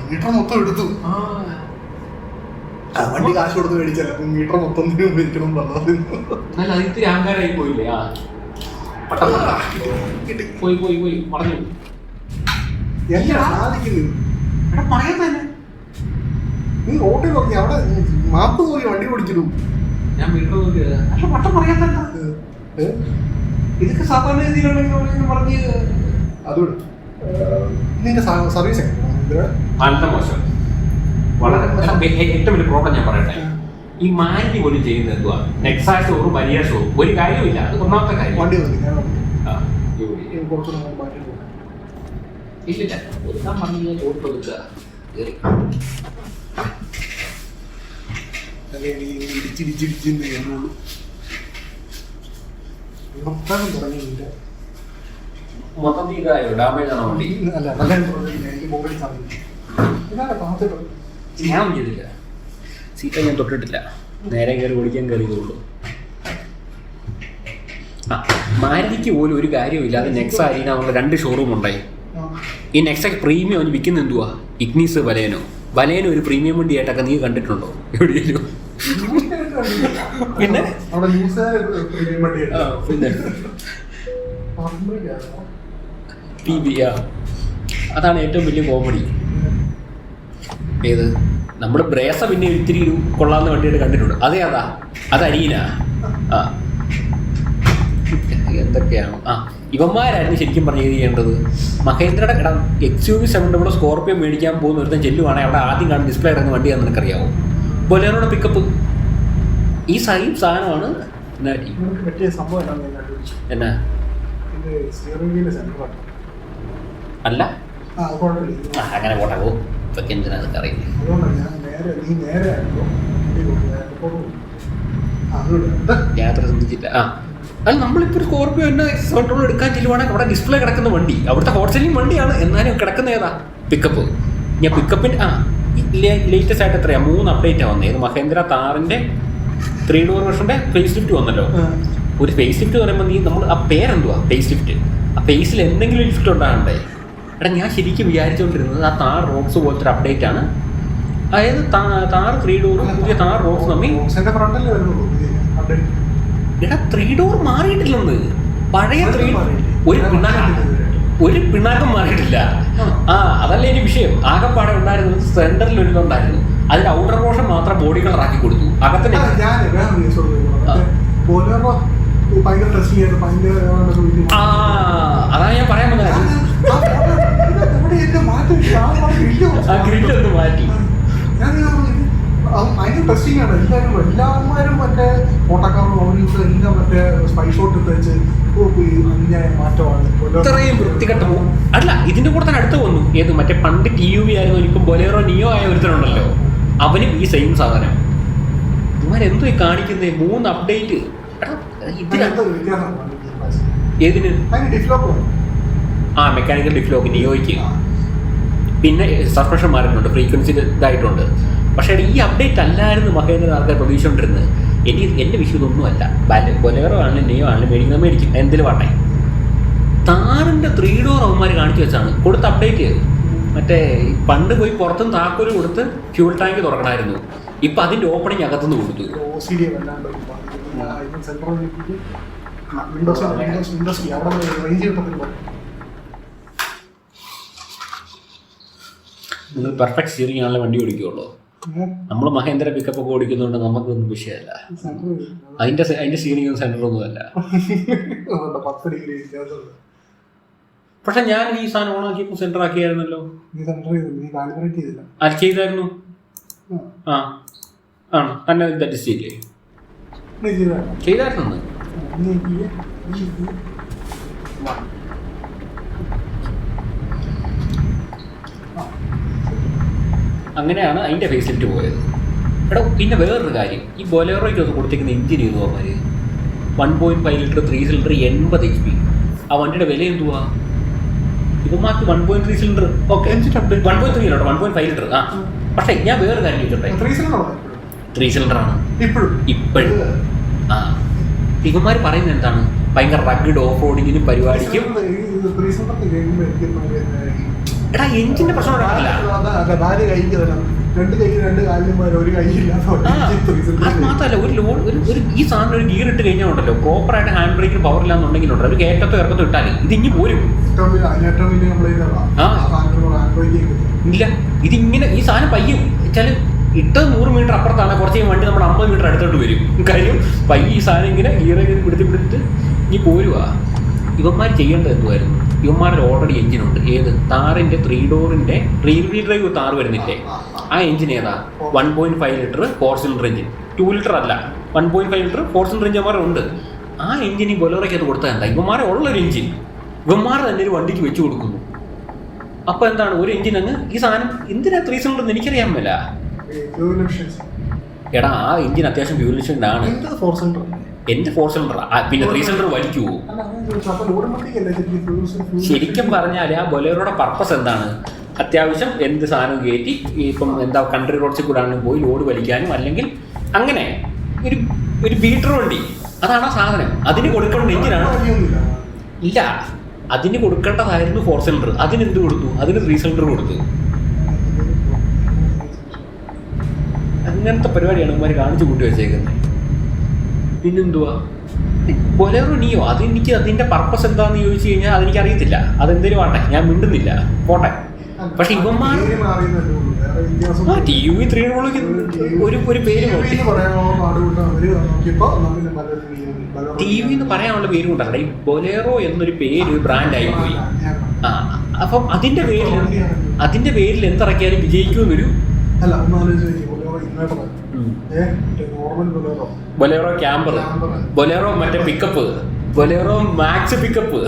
മീറ്റർ മൊത്തം എടുത്തു. വണ്ടി കാശ് കൊടുത്ത് മേടിച്ചല്ല, മീറ്റർ മൊത്തം മേടിക്കണം പറഞ്ഞത്. അഹങ്കാരായി പോയില്ലേ? പോയി പറഞ്ഞു പറയാൻ തന്നെ. നീ റോഡിൽ നോക്കി അവിടെ മാപ്പ് നോക്കി വണ്ടി ഓടിക്കുന്നു. ഞാൻ മീറ്റർ നോക്കിയത് പക്ഷെ പട്ടം പറയാൻ തന്നെ. ഇതൊക്കെ സാധാരണ രീതിയിലുണ്ടെങ്കിൽ പറഞ്ഞ് അതുകൊണ്ട് നിന്റെ സർവീസ് നല്ല മോശം. വളരെ ഏറ്റവും വലിയ പ്രോബ്ലം ഞാൻ പറയട്ടെ, ഈ മാറ്റി പോലും ചെയ്യുന്നത് എന്തുവാ? നെക്സാ ഷോറും വലിയ ഷോറും ഒരു കാര്യമില്ല. അത് ഒന്നാമത്തെ കാര്യം. വണ്ടി ഇല്ലില്ല, ഒന്നാം പറഞ്ഞ ചോട്ട് വെക്കുക. മൊത്തത്തിൽ ഇതായോ ഡാമേജ് ആണോ വണ്ടി? ഞാൻ ചെയ്തില്ല, സീറ്റ ഞാൻ തൊട്ടിട്ടില്ല, നേരെ കയറി ഓടിക്കാൻ കയറിയതുള്ളൂ. മാരുതിക്ക് പോലും ഒരു കാര്യമില്ല. അത് നെക്സ അരീന എന്നുള്ള 2 ഷോറൂം ഉണ്ടായി. ഈ നെക്സ പ്രീമിയം അവന് വിൽക്കുന്ന എന്തുവാ? ഇഗ്നീസ് ബലേനോ ഒരു പ്രീമിയം വണ്ടിയായിട്ടൊക്കെ നീ കണ്ടിട്ടുണ്ടോ എവിടെയെങ്കിലും? പിന്നെ പിന്നെ അതാണ് ഏറ്റവും വലിയ കോമഡി. ഏത് നമ്മുടെ ബ്രേസ പിന്നെ ഇത്തിരി കൊള്ളാവുന്ന വണ്ടിയായിട്ട് കണ്ടിട്ടുണ്ട്. അത് അരീന. എന്തൊക്കെയാണ് ഇവന്മാരായിരുന്നു ശരിക്കും പറഞ്ഞ് ചെയ്യേണ്ടത്. മഹേന്ദ്രയുടെ ഇടം XUV 700 സ്കോർപ്പിയോ മേടിക്കാൻ പോകുന്ന ഒരുത്തൻ ചെല്ലുവാണെങ്കിൽ അവിടെ ആദ്യം കാണുന്ന ഡിസ്പ്ലേ ഇടുന്ന വണ്ടിയാണെന്ന് നിനക്കറിയാമോ? ബൊലേറോയുടെ പിക്കപ്പ് ഈ സാധനമാണ്. എന്നാ അല്ല അങ്ങനെ പോട്ടാകോ ഇതൊക്കെ എന്തിനാ അതൊക്കെ അറിയില്ല. ഞാൻ അത്ര ചിന്തിച്ചില്ല. അത് നമ്മളിപ്പോൾ ഒരു സ്കോർപ്പിയോ തന്നെ 700 എടുക്കാൻ ചെല്ലുവാണെങ്കിൽ അവിടെ ഡിസ്പ്ലേ കിടക്കുന്ന വണ്ടി അവിടുത്തെ ഹോട്ട് സെല്ലിംഗ് വണ്ടിയാണ്. എന്നാലും കിടക്കുന്ന ഏതാ? പിക്കപ്പ്. ഞാൻ പിക്കപ്പിൻ്റെ ലേറ്റസ്റ്റ് ആയിട്ട് എത്രയാണ് 3 അപ്ഡേറ്റാണ് വന്നത്. ഏത് മഹേന്ദ്ര താറിൻ്റെ 3 ഡോർ വെർഷൻ്റെ ഫേസ് ലിഫ്റ്റ് വന്നല്ലോ. ഒരു ഫേസ് ലിഫ്റ്റ് പറയുമ്പോൾ നമ്മൾ ആ പേരെന്തുവാ? Face lift. ആ ഫേസിൽ എന്തെങ്കിലും ലിഫ്റ്റ് ഉണ്ടാകണ്ടേ? എടാ ഞാൻ ശരിക്കും വിചാരിച്ചുകൊണ്ടിരുന്നത് ആ താർ റോക്സ് പോലത്തെ ഒരു അപ്ഡേറ്റ് ആണ്. അതായത് താർ 3 ഡോറും പുതിയ താർ റോക്സ് തമ്മിൽ. എടാ 3 ഡോർ മാറിയിട്ടില്ലെന്ന്. പഴയ ഒരു പിണ്ണാക്കം മാറിയിട്ടില്ല. അതല്ല എനിക്ക് വിഷയം. ആകെപ്പാടെ ഉണ്ടായിരുന്നത് സെന്ററിൽ ഒരു ഇതുണ്ടായിരുന്നു. അതിന്റെ ഔട്ടർ പോർഷൻ മാത്രം ബോഡി കളർ ആക്കി കൊടുത്തു. അകത്തന്നെ അതാണ് ഞാൻ പറയാൻ വന്നത്. ഗ്രില്ലൊന്ന് മാറ്റി. അതിന് ടെസ്റ്റിംഗ് ആണ് എല്ലാവരും മറ്റേ ഓട്ടക്കാരും അവരിവിടെ എല്ലാം മറ്റേ സ്പൈ ഷോട്ട് ഇട്ട് വെച്ച് അന്യായ മാറ്റമാണ്. ഇത്രയും വൃത്തികെട്ട അല്ല. ഇതിന്റെ കൂടെ തന്നെ അടുത്ത് വന്നു. ഏത് മറ്റേ പണ്ട് TUV ആയിരുന്നു, ഇപ്പം ബൊലേറോ നിയോ ആയ ഒരുത്തരുണ്ടല്ലോ, അവനും ഈ സെയിം സാധനം. ഇവരെന്തോ കാണിക്കുന്നത് 3 അപ്ഡേറ്റ്. ഏതിന്? Mechanical diff lock നിയോയ്ക്ക്. പിന്നെ സസ്പെൻഷൻ മാറിയിട്ടുണ്ട്, ഫ്രീക്വൻസി ഇതായിട്ടുണ്ട്. പക്ഷേ ഈ അപ്ഡേറ്റ് അല്ലായിരുന്നു മഹേന്ദ്ര ആൾക്കാർ പ്രതീക്ഷിച്ചുകൊണ്ടിരുന്നത്. എൻ്റെ വിഷയം ഇതൊന്നുമല്ല. ബൊലേറോ ആണെങ്കിലും നിയോ ആണെങ്കിലും മേടിക്കും എന്തെങ്കിലും വാട്ടെ. താറിൻ്റെ 3 ഡോർ അവന്മാർ കാണിച്ചു വെച്ചാണ് കൊടുത്ത അപ്ഡേറ്റ്. മറ്റേ പണ്ട് പോയി പുറത്തുനിന്ന് താക്കോല് കൊടുത്ത് ഫ്യൂൾ ടാങ്ക് തുറക്കണമായിരുന്നു. ഇപ്പം അതിൻ്റെ ഓപ്പണിങ് അകത്തുനിന്ന് കൊടുത്തു. നിങ്ങൾ പെർഫെക്റ്റ് സ്റ്റിയറിംഗ് ആണല്ലോ വണ്ടി ഓടിക്കുകയുള്ളൂ. നമ്മൾ മഹേന്ദ്ര പിക്കപ്പ് ഒക്കെ ഓടിക്കുന്നതുകൊണ്ട് നമുക്കൊന്നും വിഷയമല്ല. അതിന്റെ സ്റ്റിയറിംഗ് സെന്ററൊന്നുമല്ല. പക്ഷെ ഞാൻ ഈ സാധനം ഓണാക്കിയപ്പോൾ സെന്റർ ആക്കിയായിരുന്നല്ലോ. ചെയ്തായിരുന്നു. തന്നെ അഡ്ജസ്റ്റ് ചെയ്യില്ലേ? ചെയ്തായിരുന്നു. അങ്ങനെയാണ് അതിൻ്റെ ഫേസ് ലിഫ്റ്റ് പോയത്. എടാ പിന്നെ വേറൊരു കാര്യം, ഈ ബൊലേറോയ്ക്ക് ഒന്ന് കൊടുത്തേക്കുന്ന എഞ്ചിൻ ചെയ്തു പോകാൻ 1.5 ലിറ്റർ 3 സിലിണ്ടർ 80 HP. ആ വണ്ടിയുടെ വില എന്തുവാ? ഇപ്പം മാറ്റി 1.3 സിലിണ്ടർ. Okay 1.3 litre 1.5 litre. പക്ഷേ ഞാൻ വേറെ കാര്യം ചോദിച്ചോട്ടെ, 3 സിലിണ്ടറാണ് ഇപ്പോഴും. ഇവന്മാർ പറയുന്നത് എന്താണ്? ഭയങ്കര റഗ്ഡ് ഓഫ് റോഡിങ്ങിനും പരിപാടിക്കും. എടാ എഞ്ചിന്റെ പ്രശ്നം ഉണ്ടാവില്ല. അത് മാത്രമല്ല, ഒരു ഈ സാധനം ഒരു ഗിയർ ഇട്ട് കഴിഞ്ഞാൽ ഉണ്ടല്ലോ, പ്രോപ്പറായിട്ട് ഹാൻഡ് ബ്രേക്കിന് പവർ ഇല്ലാന്നുണ്ടെങ്കിലുണ്ടല്ലോ, ഒരു കയറ്റത്തോ ഇറക്കത്തോ ഇട്ടാൽ ഇതിങ്ങി പോരും. ഇല്ല, ഇതിങ്ങനെ ഈ സാധനം പയ്യും വെച്ചാൽ ഇട്ടത് 100 മീറ്റർ അപ്പുറത്താണ്, കുറച്ച് വണ്ടി നമ്മുടെ 50 മീറ്റർ അടുത്തോട്ട് വരും. കാര്യം പയ്യ ഈ സാധനം ഇങ്ങനെ ഗിയറൊക്കെ പിടിച്ചിട്ട് ഇനി പോരുവാ. ഇവന്മാർ ചെയ്യേണ്ടത് എന്തുമായിരുന്നു? ഇവന്മാരുടെ ഓൾറെഡി എഞ്ചിനുണ്ട്. ഏത്? താറിൻ്റെ 3 ഡോറിൻ്റെ റിയർ വീൽ ഡ്രൈവ് താറ് വരുന്നില്ലേ, ആ എഞ്ചിൻ ഏതാ? 1.5 ലിറ്റർ 4 സിലിണ്ടർ എഞ്ചിൻ. 2 ലിറ്റർ അല്ല, 1.5 ലിറ്റർ 4 സിലിണ്ടർ എഞ്ചിൻ ഉണ്ട്. ആ എഞ്ചിൻ ഈ ബൊലേറോയ്ക്ക് അത് കൊടുത്താൽ എന്താ? ഇവന്മാരെ ഉള്ളൊരു എഞ്ചിൻ ഇവന്മാർ തന്നെ ഒരു വണ്ടിക്ക് വെച്ച് കൊടുക്കുന്നു. അപ്പോൾ എന്താണ് ഒരു എഞ്ചിൻ അങ്ങ് ഈ സാധനം എന്തിനാ 3 സിലിണ്ടർ എന്ന് എനിക്കറിയാൻ മേല. എടാ ആ എഞ്ചിൻ അത്യാവശ്യം ഫ്യൂൽ എഫിഷ്യന്റ് ആണ്. എന്റെ 4 സിലിണ്ടറാ, പിന്നെ 3 സിലിണ്ടർ വലിക്കുവോ? ശരിക്കും പറഞ്ഞാൽ ആ ബൊലേറോയുടെ പർപ്പസ് എന്താണ്? അത്യാവശ്യം എന്ത് സാധനം കയറ്റി ഇപ്പം എന്താ കൺട്രി റോഡ്സിൽ കൂടെ ആണെങ്കിൽ പോയി ലോഡ് വലിക്കാനും, അല്ലെങ്കിൽ അങ്ങനെ ഒരു ബീറ്റർ വണ്ടി അതാണ് ആ സാധനം. അതിന് കൊടുക്കേണ്ട എഞ്ചിനാണ്. ഇല്ല, അതിന് കൊടുക്കേണ്ടതായിരുന്നു 4 സിലിണ്ടർ. അതിനെന്ത് കൊടുത്തു? അതിന് 3 സിലിണ്ടർ കൊടുത്തു. അങ്ങനത്തെ പരിപാടിയാണ് ഇവന്മാർ കാണിച്ചു കൂട്ടി വെച്ചേക്കുന്നത്. പിന്നെന്തുവാ ബൊലേറോ നിയോ? അതെനിക്ക് അതിന്റെ പർപ്പസ് എന്താന്ന് ചോദിച്ചു കഴിഞ്ഞാൽ അതെനിക്ക് അറിയത്തില്ല. അതെന്തേലും ആട്ടെ, ഞാൻ മിണ്ടുന്നില്ല, പോട്ടെ. പക്ഷെ ഇവന്മാർ TV 3 ഒരു പേര് TV എന്ന് പറയാനുള്ള പേര് കൊണ്ടല്ല, ഈ ബൊലേറോ എന്നൊരു പേര് ബ്രാൻഡായി പോയി. അപ്പം അതിന്റെ പേരിൽ എന്തിറക്കിയാലും വിജയിക്കുമെന്നൊരു ബൊലേറോ ക്യാമ്പർ, ബൊലേറോ മറ്റേ പിക്കപ്പ്, ബൊലേറോ മാക്സ് പിക്കപ്പ്.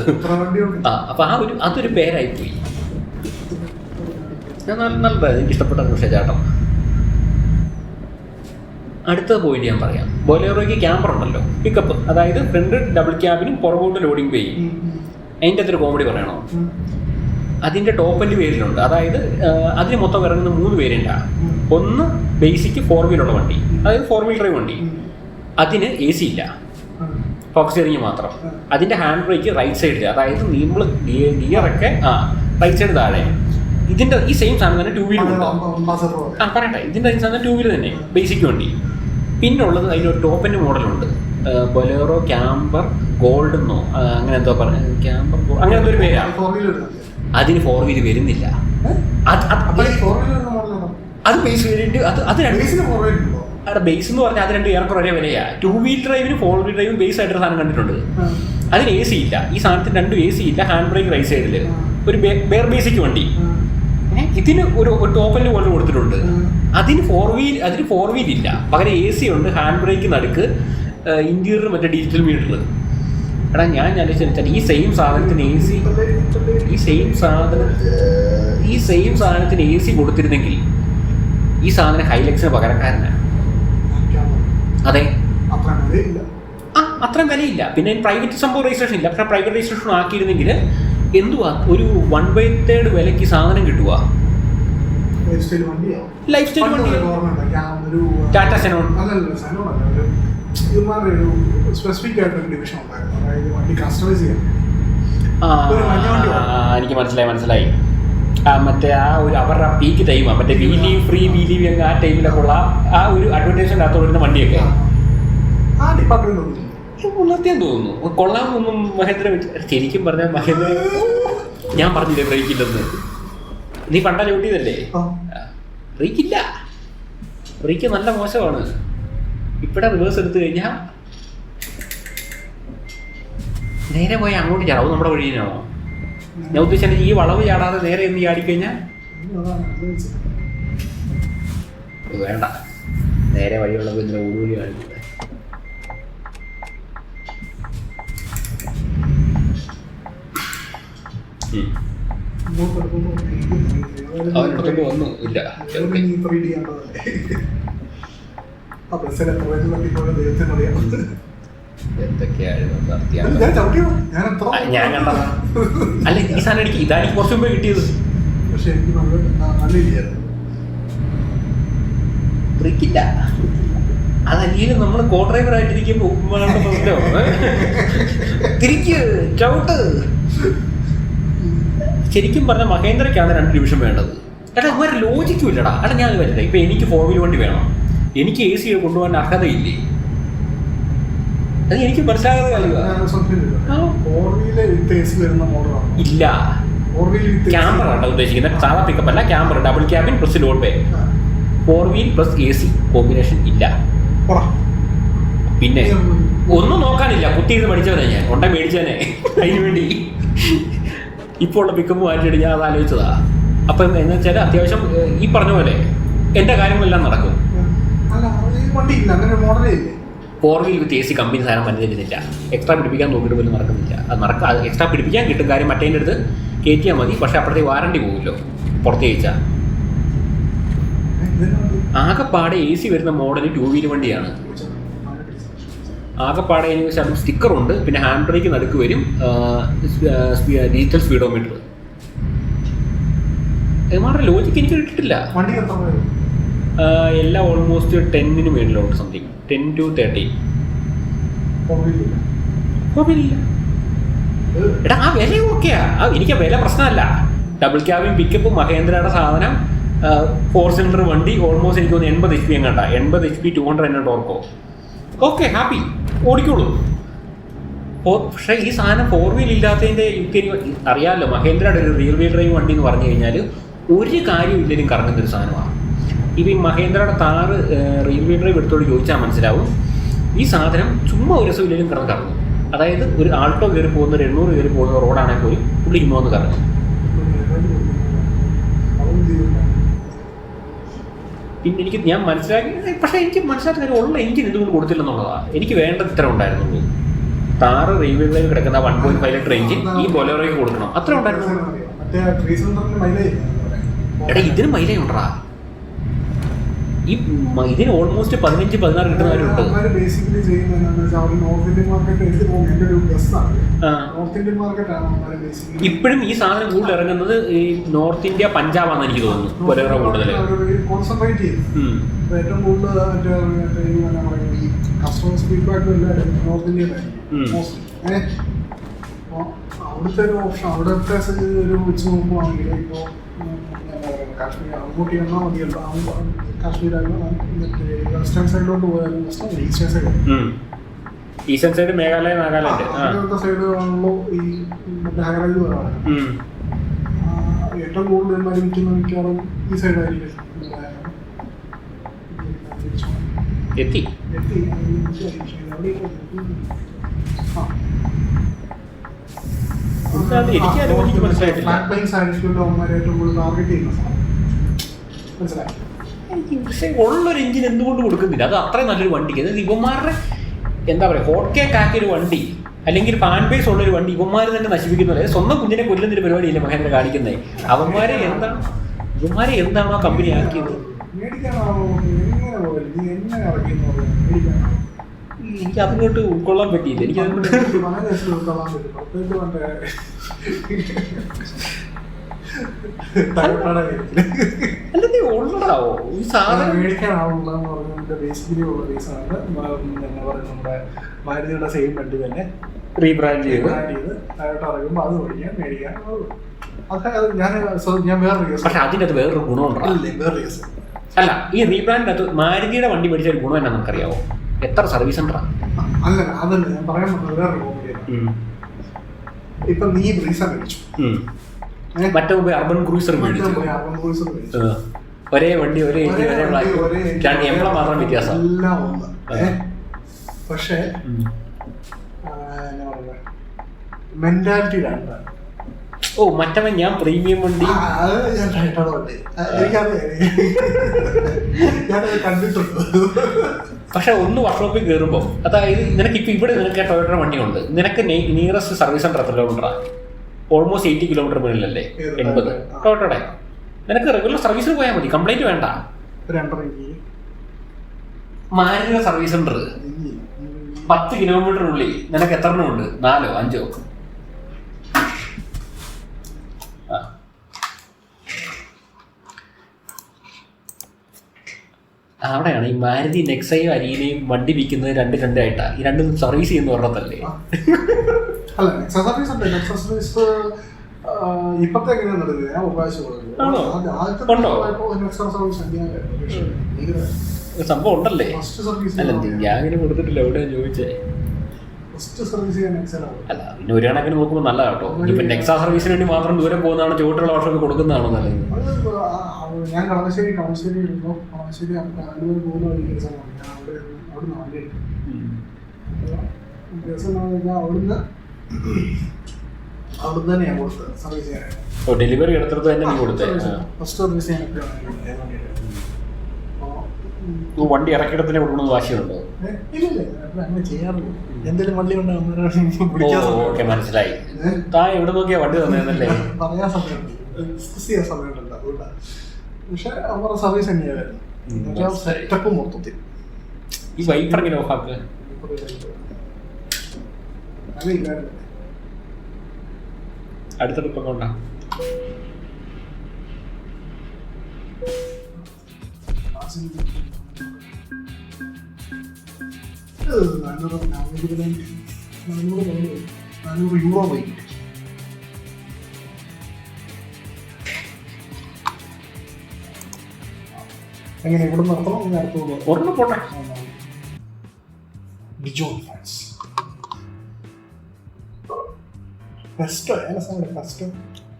അപ്പൊ അതൊരു പേരായി പോയി. നല്ലത്, എനിക്ക് ഇഷ്ടപ്പെട്ട പക്ഷേ ചേട്ടൻ. അടുത്ത പോയിന്റ് ഞാൻ പറയാം. ബൊലേറോയ്ക്ക് ക്യാമ്പർ ഉണ്ടല്ലോ, പിക്കപ്പ്, അതായത് ഫ്രണ്ട് ഡബിൾ ക്യാബിനും പുറകോട്ട് ലോഡിംഗ് പേയും. അതിൻ്റെ അകത്തൊരു കോമഡി പറയണോ? അതിൻ്റെ ടോപ്പ് എൻഡ് വേരിയൻ്റ്, അതായത് അതിന് മൊത്തം ഇറങ്ങുന്ന 3 വേരിയൻ്റാണ്. ഒന്ന് ബേസിക് 4 വീലുള്ള വണ്ടി, അതായത് 4 വീൽ ഡ്രൈവ് വണ്ടി. അതിന് AC ഇല്ല, ഫോക്സ് സ്റ്റിയറിംഗ് മാത്രം. അതിൻ്റെ ഹാൻഡ് ബ്രേക്ക് റൈറ്റ് സൈഡിൽ, അതായത് നമ്മൾ ഗിയറൊക്കെ റൈറ്റ് സൈഡ് താഴെ. ഇതിൻ്റെ ഈ സെയിം സാധനം തന്നെ 2 വീലുണ്ട്. പറയട്ടെ, ഇതിൻ്റെ സാധനം 2 വീല് തന്നെ ബേസിക് വണ്ടി. പിന്നുള്ളത് അതിനൊരു ടോപ്പ് എൻഡ് മോഡലുണ്ട്, ബൊലേറോ ക്യാമ്പർ ഗോൾഡ് എന്നോ അങ്ങനെ എന്തോ പറഞ്ഞു, ക്യാമ്പർ അങ്ങനെ എന്തോ ഒരു പേരാണ്. അതിന് 4 വീല് വരുന്നില്ല. അത് ബേസ് വേരിയന്റ്. അത് ബേസ് എന്ന് പറഞ്ഞാൽ അത് 2 ഏറെക്കുറെ ഒരേ വിലയാണ്. 2 വീൽ ഡ്രൈവിന് 4 വീൽ ഡ്രൈവും ബേസ് ആയിട്ടൊരു സാധനം കണ്ടിട്ടുണ്ട്. അതിന് AC ഇല്ല, ഈ സാധനത്തിന് 2 AC ഇല്ല, ഹാൻഡ് ബ്രേക്ക് റൈറ്റ് സൈഡിൽ, ഒരു ബെയർ ബേസിക് വണ്ടി. ഇതിന് ഒരു ടോപ്പലിന് പോലെ കൊടുത്തിട്ടുണ്ട്. അതിന് 4 വീൽ ഇല്ല, പകരം AC ഉണ്ട്, ഹാൻഡ് ബ്രേക്ക് നടുക്ക്, ഇന്റീരിയർ മറ്റേ ഡിജിറ്റൽ മീറ്റർ. എടാ ഞാൻ ആലോചിച്ചാൽ ഈ സെയിം സാധനത്തിന് AC കൊടുത്തിരുന്നെങ്കിൽ ഈ സാധനം ഹൈലക്സിന് പകരക്കാരനാണ്. അതെ, അത്രയും വിലയില്ല. പിന്നെ പ്രൈവറ്റ് സംഭവം രജിസ്ട്രേഷൻ ഇല്ല. പക്ഷെ പ്രൈവറ്റ് രജിസ്ട്രേഷൻ ആക്കിയിരുന്നെങ്കിൽ എന്തുവാ ഒരു 1/3 വിലയ്ക്ക് സാധനം കിട്ടുക. ലൈഫ് സ്റ്റൈൽ വണ്ടി, ടാറ്റ സെനോൺ. എനിക്ക് മനസ്സിലായി. മറ്റേ ആ ഒരു അവരുടെ പീക്ക് ടൈമാണ്, മറ്റേ ഫ്രീ അങ്ങ് ആ ടൈമിലൊക്കെ ഉള്ള ആ ഒരു അഡ്വർടൈസ്മെന്റ് അകത്ത് വരുന്ന വണ്ടിയൊക്കെ ഉള്ളത്തെന്ന് തോന്നുന്നു. കൊള്ളാമെന്നൊന്നും മഹേന്ദ്ര ശരിക്കും പറഞ്ഞാൽ മഹേന്ദ്ര ഞാൻ പറഞ്ഞില്ലേ ബ്രേക്ക് ഇല്ലെന്ന്. നീ പണ്ട ചവിട്ടിയതല്ലേ? ബ്രേക്കില്ല, ബ്രേക്ക് നല്ല മോശമാണ്. ഇപ്പടെ റിവേഴ്സ് എടുത്തു കഴിഞ്ഞാൽ നേരെ പോയി അങ്ങോട്ട് ചാടും. നമ്മുടെ വഴിയാണോ ഞാൻ ഉദ്ദേശിച്ചത്? ഈ വളവ് ചാടാതെ നേരെ എന്ന് ചാടിക്കഴിഞ്ഞാൽ വേണ്ട, നേരെ വഴിയുള്ളത് ഇതിന്റെ ഊടുകൂടി കാണിക്കുന്നത്. അവനടുത്തോട്ട് വന്നു ഇല്ല. ഞാൻ കണ്ട അല്ല, ഈ സാധനം എനിക്ക് ഇതായിരിക്കും കുറച്ച് മുമ്പേ കിട്ടിയത്. ബ്രേക്കില്ല. അതല്ലെങ്കിലും നമ്മൾ കോ ഡ്രൈവർ ആയിട്ടിരിക്കുമ്പോ തിരിക്ക് ചവിട്ട്. ശരിക്കും പറഞ്ഞാൽ മഹേന്ദ്രയ്ക്കാണ് 2 ഡിവിഷൻ വേണ്ടത്. എടാ ഇവരെ ലോജിക്കും ഇല്ലടാ. എടാ ഞാൻ പറ്റില്ല. ഇപ്പൊ എനിക്ക് 4 വീൽ വണ്ടി വേണം, എനിക്ക് AC കൊണ്ടുപോകാൻ അർഹതയില്ലേ? അത് എനിക്ക് മനസ്സിലാകാതെ ഇല്ല. ക്യാമ്പർ ആട്ടോ ഉദ്ദേശിക്കുന്നത്, സാധാ പിക്കപ്പ് അല്ല, camper double cabin plus load bay. 4 wheel plus AC combination ഇല്ല. പിന്നെ ഒന്നും നോക്കാനില്ല, കുത്തിയിരുന്ന് പഠിച്ചവനെ ഞാൻ കൊണ്ട മേടിച്ചവനെ. അതിന് വേണ്ടി ഇപ്പോൾ ഉള്ള പിക്കപ്പ് മാറ്റിയിട്ട് ഞാൻ അത് ആലോചിച്ചതാ. അപ്പം എന്ന് വെച്ചാൽ അത്യാവശ്യം ഈ പറഞ്ഞ പോലെ എൻ്റെ കാര്യങ്ങളെല്ലാം നടക്കും. 4 വീൽ വിത്ത് AC കമ്പനി സാധനം വന്നിരുന്നില്ല. എക്സ്ട്രാ പിടിപ്പിക്കാൻ നോക്കിയിട്ട് പോലും നടക്കുന്നില്ല. അത് എക്സ്ട്രാ പിടിപ്പിക്കാൻ കിട്ടും കാര്യം, മറ്റേൻ്റെ അടുത്ത് കയറ്റിയാൽ മതി. പക്ഷെ അപ്പോഴത്തേക്ക് വാറണ്ടി പോകുമല്ലോ പുറത്ത് കഴിച്ചാൽ. ആകെപ്പാടെ AC വരുന്ന മോഡൽ 2 വീൽ വണ്ടിയാണ്. ആകെപ്പാടെ അതിന് സ്റ്റിക്കറുണ്ട്, പിന്നെ ഹാൻഡ് ബ്രേക്ക് നടുക്ക് വരും, ഡിജിറ്റൽ സ്പീഡോമീറ്റർ. ഏമാരുടെ ലോജിക്ക് എനിക്ക് കിട്ടിയിട്ടില്ല. എല്ലാം ഓൾമോസ്റ്റ് 10 മേളിലോട്ട്, സംതിങ് 10 to 13. എടാ ആ വില ഓക്കെയാ, എനിക്ക് ആ വില പ്രശ്നമല്ല. ഡബിൾ ക്യാബിൻ പിക്കപ്പ് മഹേന്ദ്രയുടെ സാധനം, 4 സിലിണ്ടർ വണ്ടി, ഓൾമോസ്റ്റ് എനിക്ക് തോന്നുന്നു 80 HP എങ്ങാണ്ട, 80 HP 200 എന്നെ ടോർക്കോ. Okay, happy, ഓടിക്കോളൂ. പക്ഷേ ഈ സാധനം 4 വീൽ ഇല്ലാത്തതിൻ്റെ അറിയാമല്ലോ, മഹേന്ദ്രയുടെ ഒരു റിയർ വീൽ ഡ്രൈവ് വണ്ടി എന്ന് പറഞ്ഞു കഴിഞ്ഞാൽ ഒരു കാര്യമില്ലെങ്കിലും കറങ്ങുന്നൊരു സാധനമാണ്. ഇപ്പം ഈ മഹേന്ദ്രയുടെ താറ് റിയർ വീൽ ഡ്രൈവ് എടുത്തോട് ചോദിച്ചാൽ മനസ്സിലാവും, ഈ സാധനം ചുമ്മാ ഒരു ദിവസം ഇല്ലെങ്കിലും കറങ്ങും. അതായത് ഒരു ആൾട്ടോ കയറി പോകുന്ന, ഒരു 800 കയറി പോകുന്ന റോഡാണെങ്കിൽ പോലും പുള്ളി ഇങ്ങോന്ന് കറങ്ങും. പിന്നെ ഞാൻ മനസ്സിലാക്കി, പക്ഷേ എനിക്ക് മനസ്സിലാക്കി ഉള്ള എഞ്ചിൻ എന്തുകൊണ്ട് കൊടുത്തില്ലെന്നുള്ളതാണ്. എനിക്ക് വേണ്ടത് ഇത്ര ഉണ്ടായിരുന്നുള്ളൂ. താറ് റെയിൽവേയിൽ കിടക്കുന്ന 1.5 ലിറ്റർ എഞ്ചിൻ ഈ ബൊലേറോയ്ക്ക് കൊടുക്കണം, അത്ര ഉണ്ടായിരുന്നു. എടാ ഇതിന് മൈലേജ് ഉണ്ടാ, ഇതിന് ഓൾമോസ്റ്റ് 15-16 കിട്ടുന്നവരുണ്ട്. ഇപ്പോഴും ഈ സാധനം കൂടുതൽ ഇറങ്ങുന്നത് ഈ നോർത്ത് ഇന്ത്യ, പഞ്ചാബാന്ന് എനിക്ക് തോന്നുന്നു ബൊലേറോ കൂടുതൽ. ഏറ്റവും കൂടുതൽ കസ്റ്റമേഴ്സ് ഫീഡ്ബാക്ക് നോർത്ത് ഇന്ത്യയിലായിരുന്നു. അവിടുത്തെ ഒരു ഓപ്ഷൻ, അവിടുത്തെ ഒരു വെച്ച് നോക്കുവാണെങ്കിൽ ഇപ്പോൾ കാശ്മീർ അങ്ങോട്ട് ചെന്നാൽ മതിയല്ലോ. കാശ്മീരായാലും വെസ്റ്റേൺ സൈഡിലോട്ട് പോയാലും eastern side, eastern side Meghalaya, Nagaland അങ്ങനത്തെ സൈഡ് ആണല്ലോ ഈ മറ്റേ ഹൈറേഞ്ച് പോലാണ്. ഏറ്റവും കൂടുതൽ മരിക്കുന്ന മിക്കവാറും ഈ സൈഡായിരിക്കും. എത്തി പക്ഷേ ഉള്ളൊരു എഞ്ചിൻ എന്തുകൊണ്ട് കൊടുക്കുന്നില്ല? അത് അത്രയും നല്ലൊരു വണ്ടിക്ക്, അതായത് ഇവന്മാരുടെ എന്താ പറയുക, ഹോട്ട് കേക്ക് ആക്കിയൊരു വണ്ടി അല്ലെങ്കിൽ ഫാൻ ബേസ് ഉള്ളൊരു വണ്ടി ഇവന്മാർ തന്നെ നശിപ്പിക്കുന്നത്. സ്വന്തം കുഞ്ഞിനെ കൊല്ലുന്നൊരു പരിപാടിയില്ല മഹേന്ദ്ര കാണിക്കുന്നത്. ഇവന്മാരെ എന്താണോ കമ്പനി ആക്കിയത്? എനിക്ക് അതിനോട്ട് ഉൾക്കൊള്ളാൻ പറ്റിയില്ല. എനിക്ക് അല്ലേ ഉള്ളതാവോ ഈ സാധനം മേടിക്കാനാവുള്ളതെന്ന് പറഞ്ഞാൽ ബേസിക്കലി ഉള്ള ബേസാണ്. എന്താ പറയുക, നമ്മുടെ മാരുതിയുടെ സെയിം വണ്ടി തന്നെ റീബ്രാൻഡ് ചെയ്ത് താഴോട്ട് ഇറങ്ങുമ്പോൾ അത് മേടിക്കാൻ ഞാൻ വേറൊരു കേസ്. പക്ഷെ അതിൻ്റെ അത് വേറൊരു ഗുണമുണ്ടല്ലേ? വേറൊരു കേസ് അല്ല, ഈ റീബ്രാൻഡിനകത്ത് മാരുതിയുടെ വണ്ടി മേടിച്ച ഒരു ഗുണം എന്നാ നമുക്കറിയാവോ? എത്ര സർവീസ് സെൻ്ററാണ്? അല്ല അതല്ല ഞാൻ പറയാൻ പറ്റുന്നത്, വേറൊരു കോമഡിയാണ്. ഇപ്പൊ നീ ബ്രീസ മേടിച്ചു, മറ്റേ അർബൻ ക്രൂസർ മേടിച്ചു, ഒരേ വണ്ടി, ഒരേ എംബ്ലം മാത്രം വ്യത്യാസം, എല്ലാം ഒന്ന്. പക്ഷേ എന്നാ പറയുക, മെന്റാലിറ്റി രണ്ടാണ്. ഓ മറ്റവൻ ഞാൻ പ്രീമിയം വണ്ടി ഞാനത് കണ്ടിട്ടുണ്ട്. പക്ഷെ ഒന്ന് വർക്ക്ഷോപ്പിൽ കയറുമ്പോൾ, അതായത് നിനക്ക് ഇപ്പം ഇവിടെ നിനക്ക് ടൊയോട്ട വണ്ടിയുണ്ട്, നിനക്ക് നിയറസ്റ്റ് സർവീസ് സെൻ്റർ എത്ര കിലോമീറ്ററാണ്? ഓൾമോസ്റ്റ് 80 കിലോമീറ്റർ മുകളിലല്ലേ? 80 ടൊയോട്ടയുടെ. നിനക്ക് റെഗുലർ സർവീസിന് പോയാൽ മതി, കംപ്ലൈൻറ്റ് വേണ്ട. മാരുതിയുടെ സർവീസ് സെൻ്റർ 10 കിലോമീറ്ററിനുള്ളിൽ നിനക്ക് എത്ര എണ്ണം ഉണ്ട്? 4 or 5? അവിടെയാണ് ഈ മാരുതി നെക്സയും അരീനയും വണ്ടി വിൽക്കുന്നത് രണ്ടായിട്ടാണ്. ഈ രണ്ടും സർവീസ് ചെയ്യുന്ന പറഞ്ഞതല്ലേ? അല്ല, നെക്സ സർവീസ് ഉണ്ട്. നെക്സ സർവീസ് ഇപ്പത്തെ സംഭവം ഉണ്ടല്ലേ? അല്ല ഞാൻ ഇങ്ങനെ കൊടുത്തിട്ടില്ല, എവിടെയാ ചോദിച്ചേ? അല്ല പിന്നെ ഒരു കണക്കിന് നോക്കുമ്പോൾ നല്ല കേട്ടോ. ഇപ്പൊ നെക്സ സർവീസിന് വേണ്ടി മാത്രം ദൂരം പോകുന്നതാണോ ചുവട്ടുള്ള വർഷം കൊടുക്കുന്നതാണോ നല്ലത്? ഞാൻ കളമശ്ശേരി അവിടുന്ന് തന്നെയാണ് കൊടുത്തത് സർവീസ് ചെയ്യാൻ. ഡെലിവറി എടുത്തിടത്ത് തന്നെ നീ കൊടുത്തേ? ഫസ്റ്റ് സർവീസ് ചെയ്യാൻ വണ്ടി ഇറക്കിടത്തിനെ കൊടുക്കണമെന്ന് വാശിയുണ്ടോ? ഇല്ല, അങ്ങനെ ചെയ്യാറില്ല. എന്തെങ്കിലും വണ്ടി ഓക്കെ മനസ്സിലായി. താൻ എവിടെ നോക്കിയാ വണ്ടി തന്നേന്നല്ലേ? പറയാൻ സമയമുണ്ട് അതുകൊണ്ടാണ്. പക്ഷെ അവരുടെ സർവീസ് തന്നെയായിരുന്നു. സെറ്റപ്പ് മൊത്തത്തിൽ. ഈ വൈപ്പർ എങ്ങനെ ഓഫാക്കുക? അടുത്ത ട്രിപ്പ് കൊണ്ടാ €400 പോയി. എങ്ങനെ ഇവിടെ നടത്തണം? അടുത്തോളൂ ഒരെണ്ണം പോട്ടെ. ഡിജോൺ ഫാൻസ് ഫസ്റ്റോ ഏതാ സാധനം? ഫസ്റ്റോ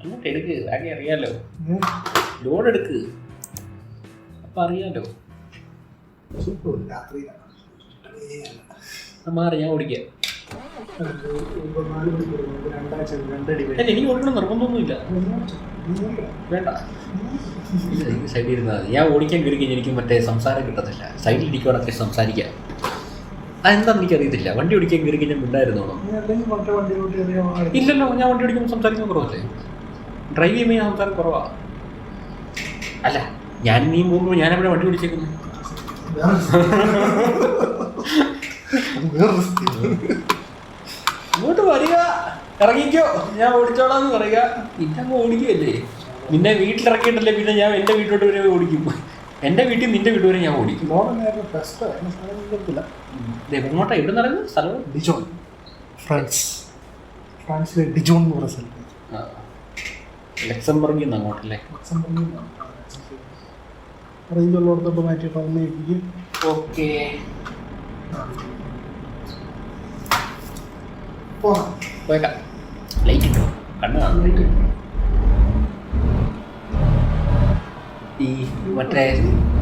അങ്ങോട്ട് എടുക്ക്, ആകെ അറിയാലോ. ലോഡ് എടുക്ക്, അപ്പൊ അറിയാലോ. സൂപ്പർ. രാത്രിയിലാണ് മാറി ഞാൻ ഓടിക്കാം. 4 മണിക്കൂർ 2 ആഴ്ച 2 അടി അല്ല, എനിക്ക് ഓടിക്കണം നിർബന്ധമൊന്നുമില്ല. വേണ്ട, സൈഡിൽ ഇരുന്നാൽ മതി. ഞാൻ ഓടിക്കാൻ കയറി കഴിഞ്ഞാൽ എനിക്ക് മറ്റേ സംസാരം കിട്ടത്തില്ല. സൈഡിൽ ഇരിക്കുവാണെങ്കിൽ സംസാരിക്കാം. അതെന്താണെന്ന് എനിക്കറിയത്തില്ല. വണ്ടി ഓടിക്കാൻ കയറി കഴിഞ്ഞാൽ ഉണ്ടായിരുന്നോളൂ. ഇല്ലല്ലോ, ഞാൻ വണ്ടി ഓടിക്കുമ്പോൾ സംസാരിക്കാൻ കുറവല്ലേ. ഡ്രൈവ് ചെയ്യുമ്പോൾ ഞാൻ സംസാരം കുറവാ. അല്ല, ഞാൻ നീ പോകുമ്പോൾ ഞാൻ എവിടെ വണ്ടി ഓടിച്ചേക്കുന്നു? ഇങ്ങോട്ട് വരിക, ഇറങ്ങിക്കോ, ഞാൻ ഓടിച്ചോളാന്ന് പറയുക. പിന്നെ അങ്ങ് ഓടിക്കുകയല്ലേ. നിന്നെ വീട്ടിലിറക്കിയിട്ടല്ലേ പിന്നെ ഞാൻ എൻ്റെ വീട്ടിലോട്ട് വരെ ഓടിക്കും. എൻ്റെ വീട്ടിൽ നിന്റെ വീട് വരെ ഞാൻ ഓടിക്കും. എങ്ങോട്ടാ എവിടെ നടക്കുന്നത് സ്ഥലം? ഡിജോൺ, ഫ്രാൻസിലെ ഡിജോൺ എന്ന് പറയുന്ന സ്ഥലം. ലക്സംബർഗിൽ നിന്ന് അങ്ങോട്ടല്ലേ? റേഞ്ചുള്ളടത്തോട്ട് മാറ്റിയിട്ട് വന്നേക്കും. ഓക്കെ, പോയേക്കാം. ലൈറ്റ് ഇട്ടോ, കണ്ണ് കാണും. ഈ മറ്റേ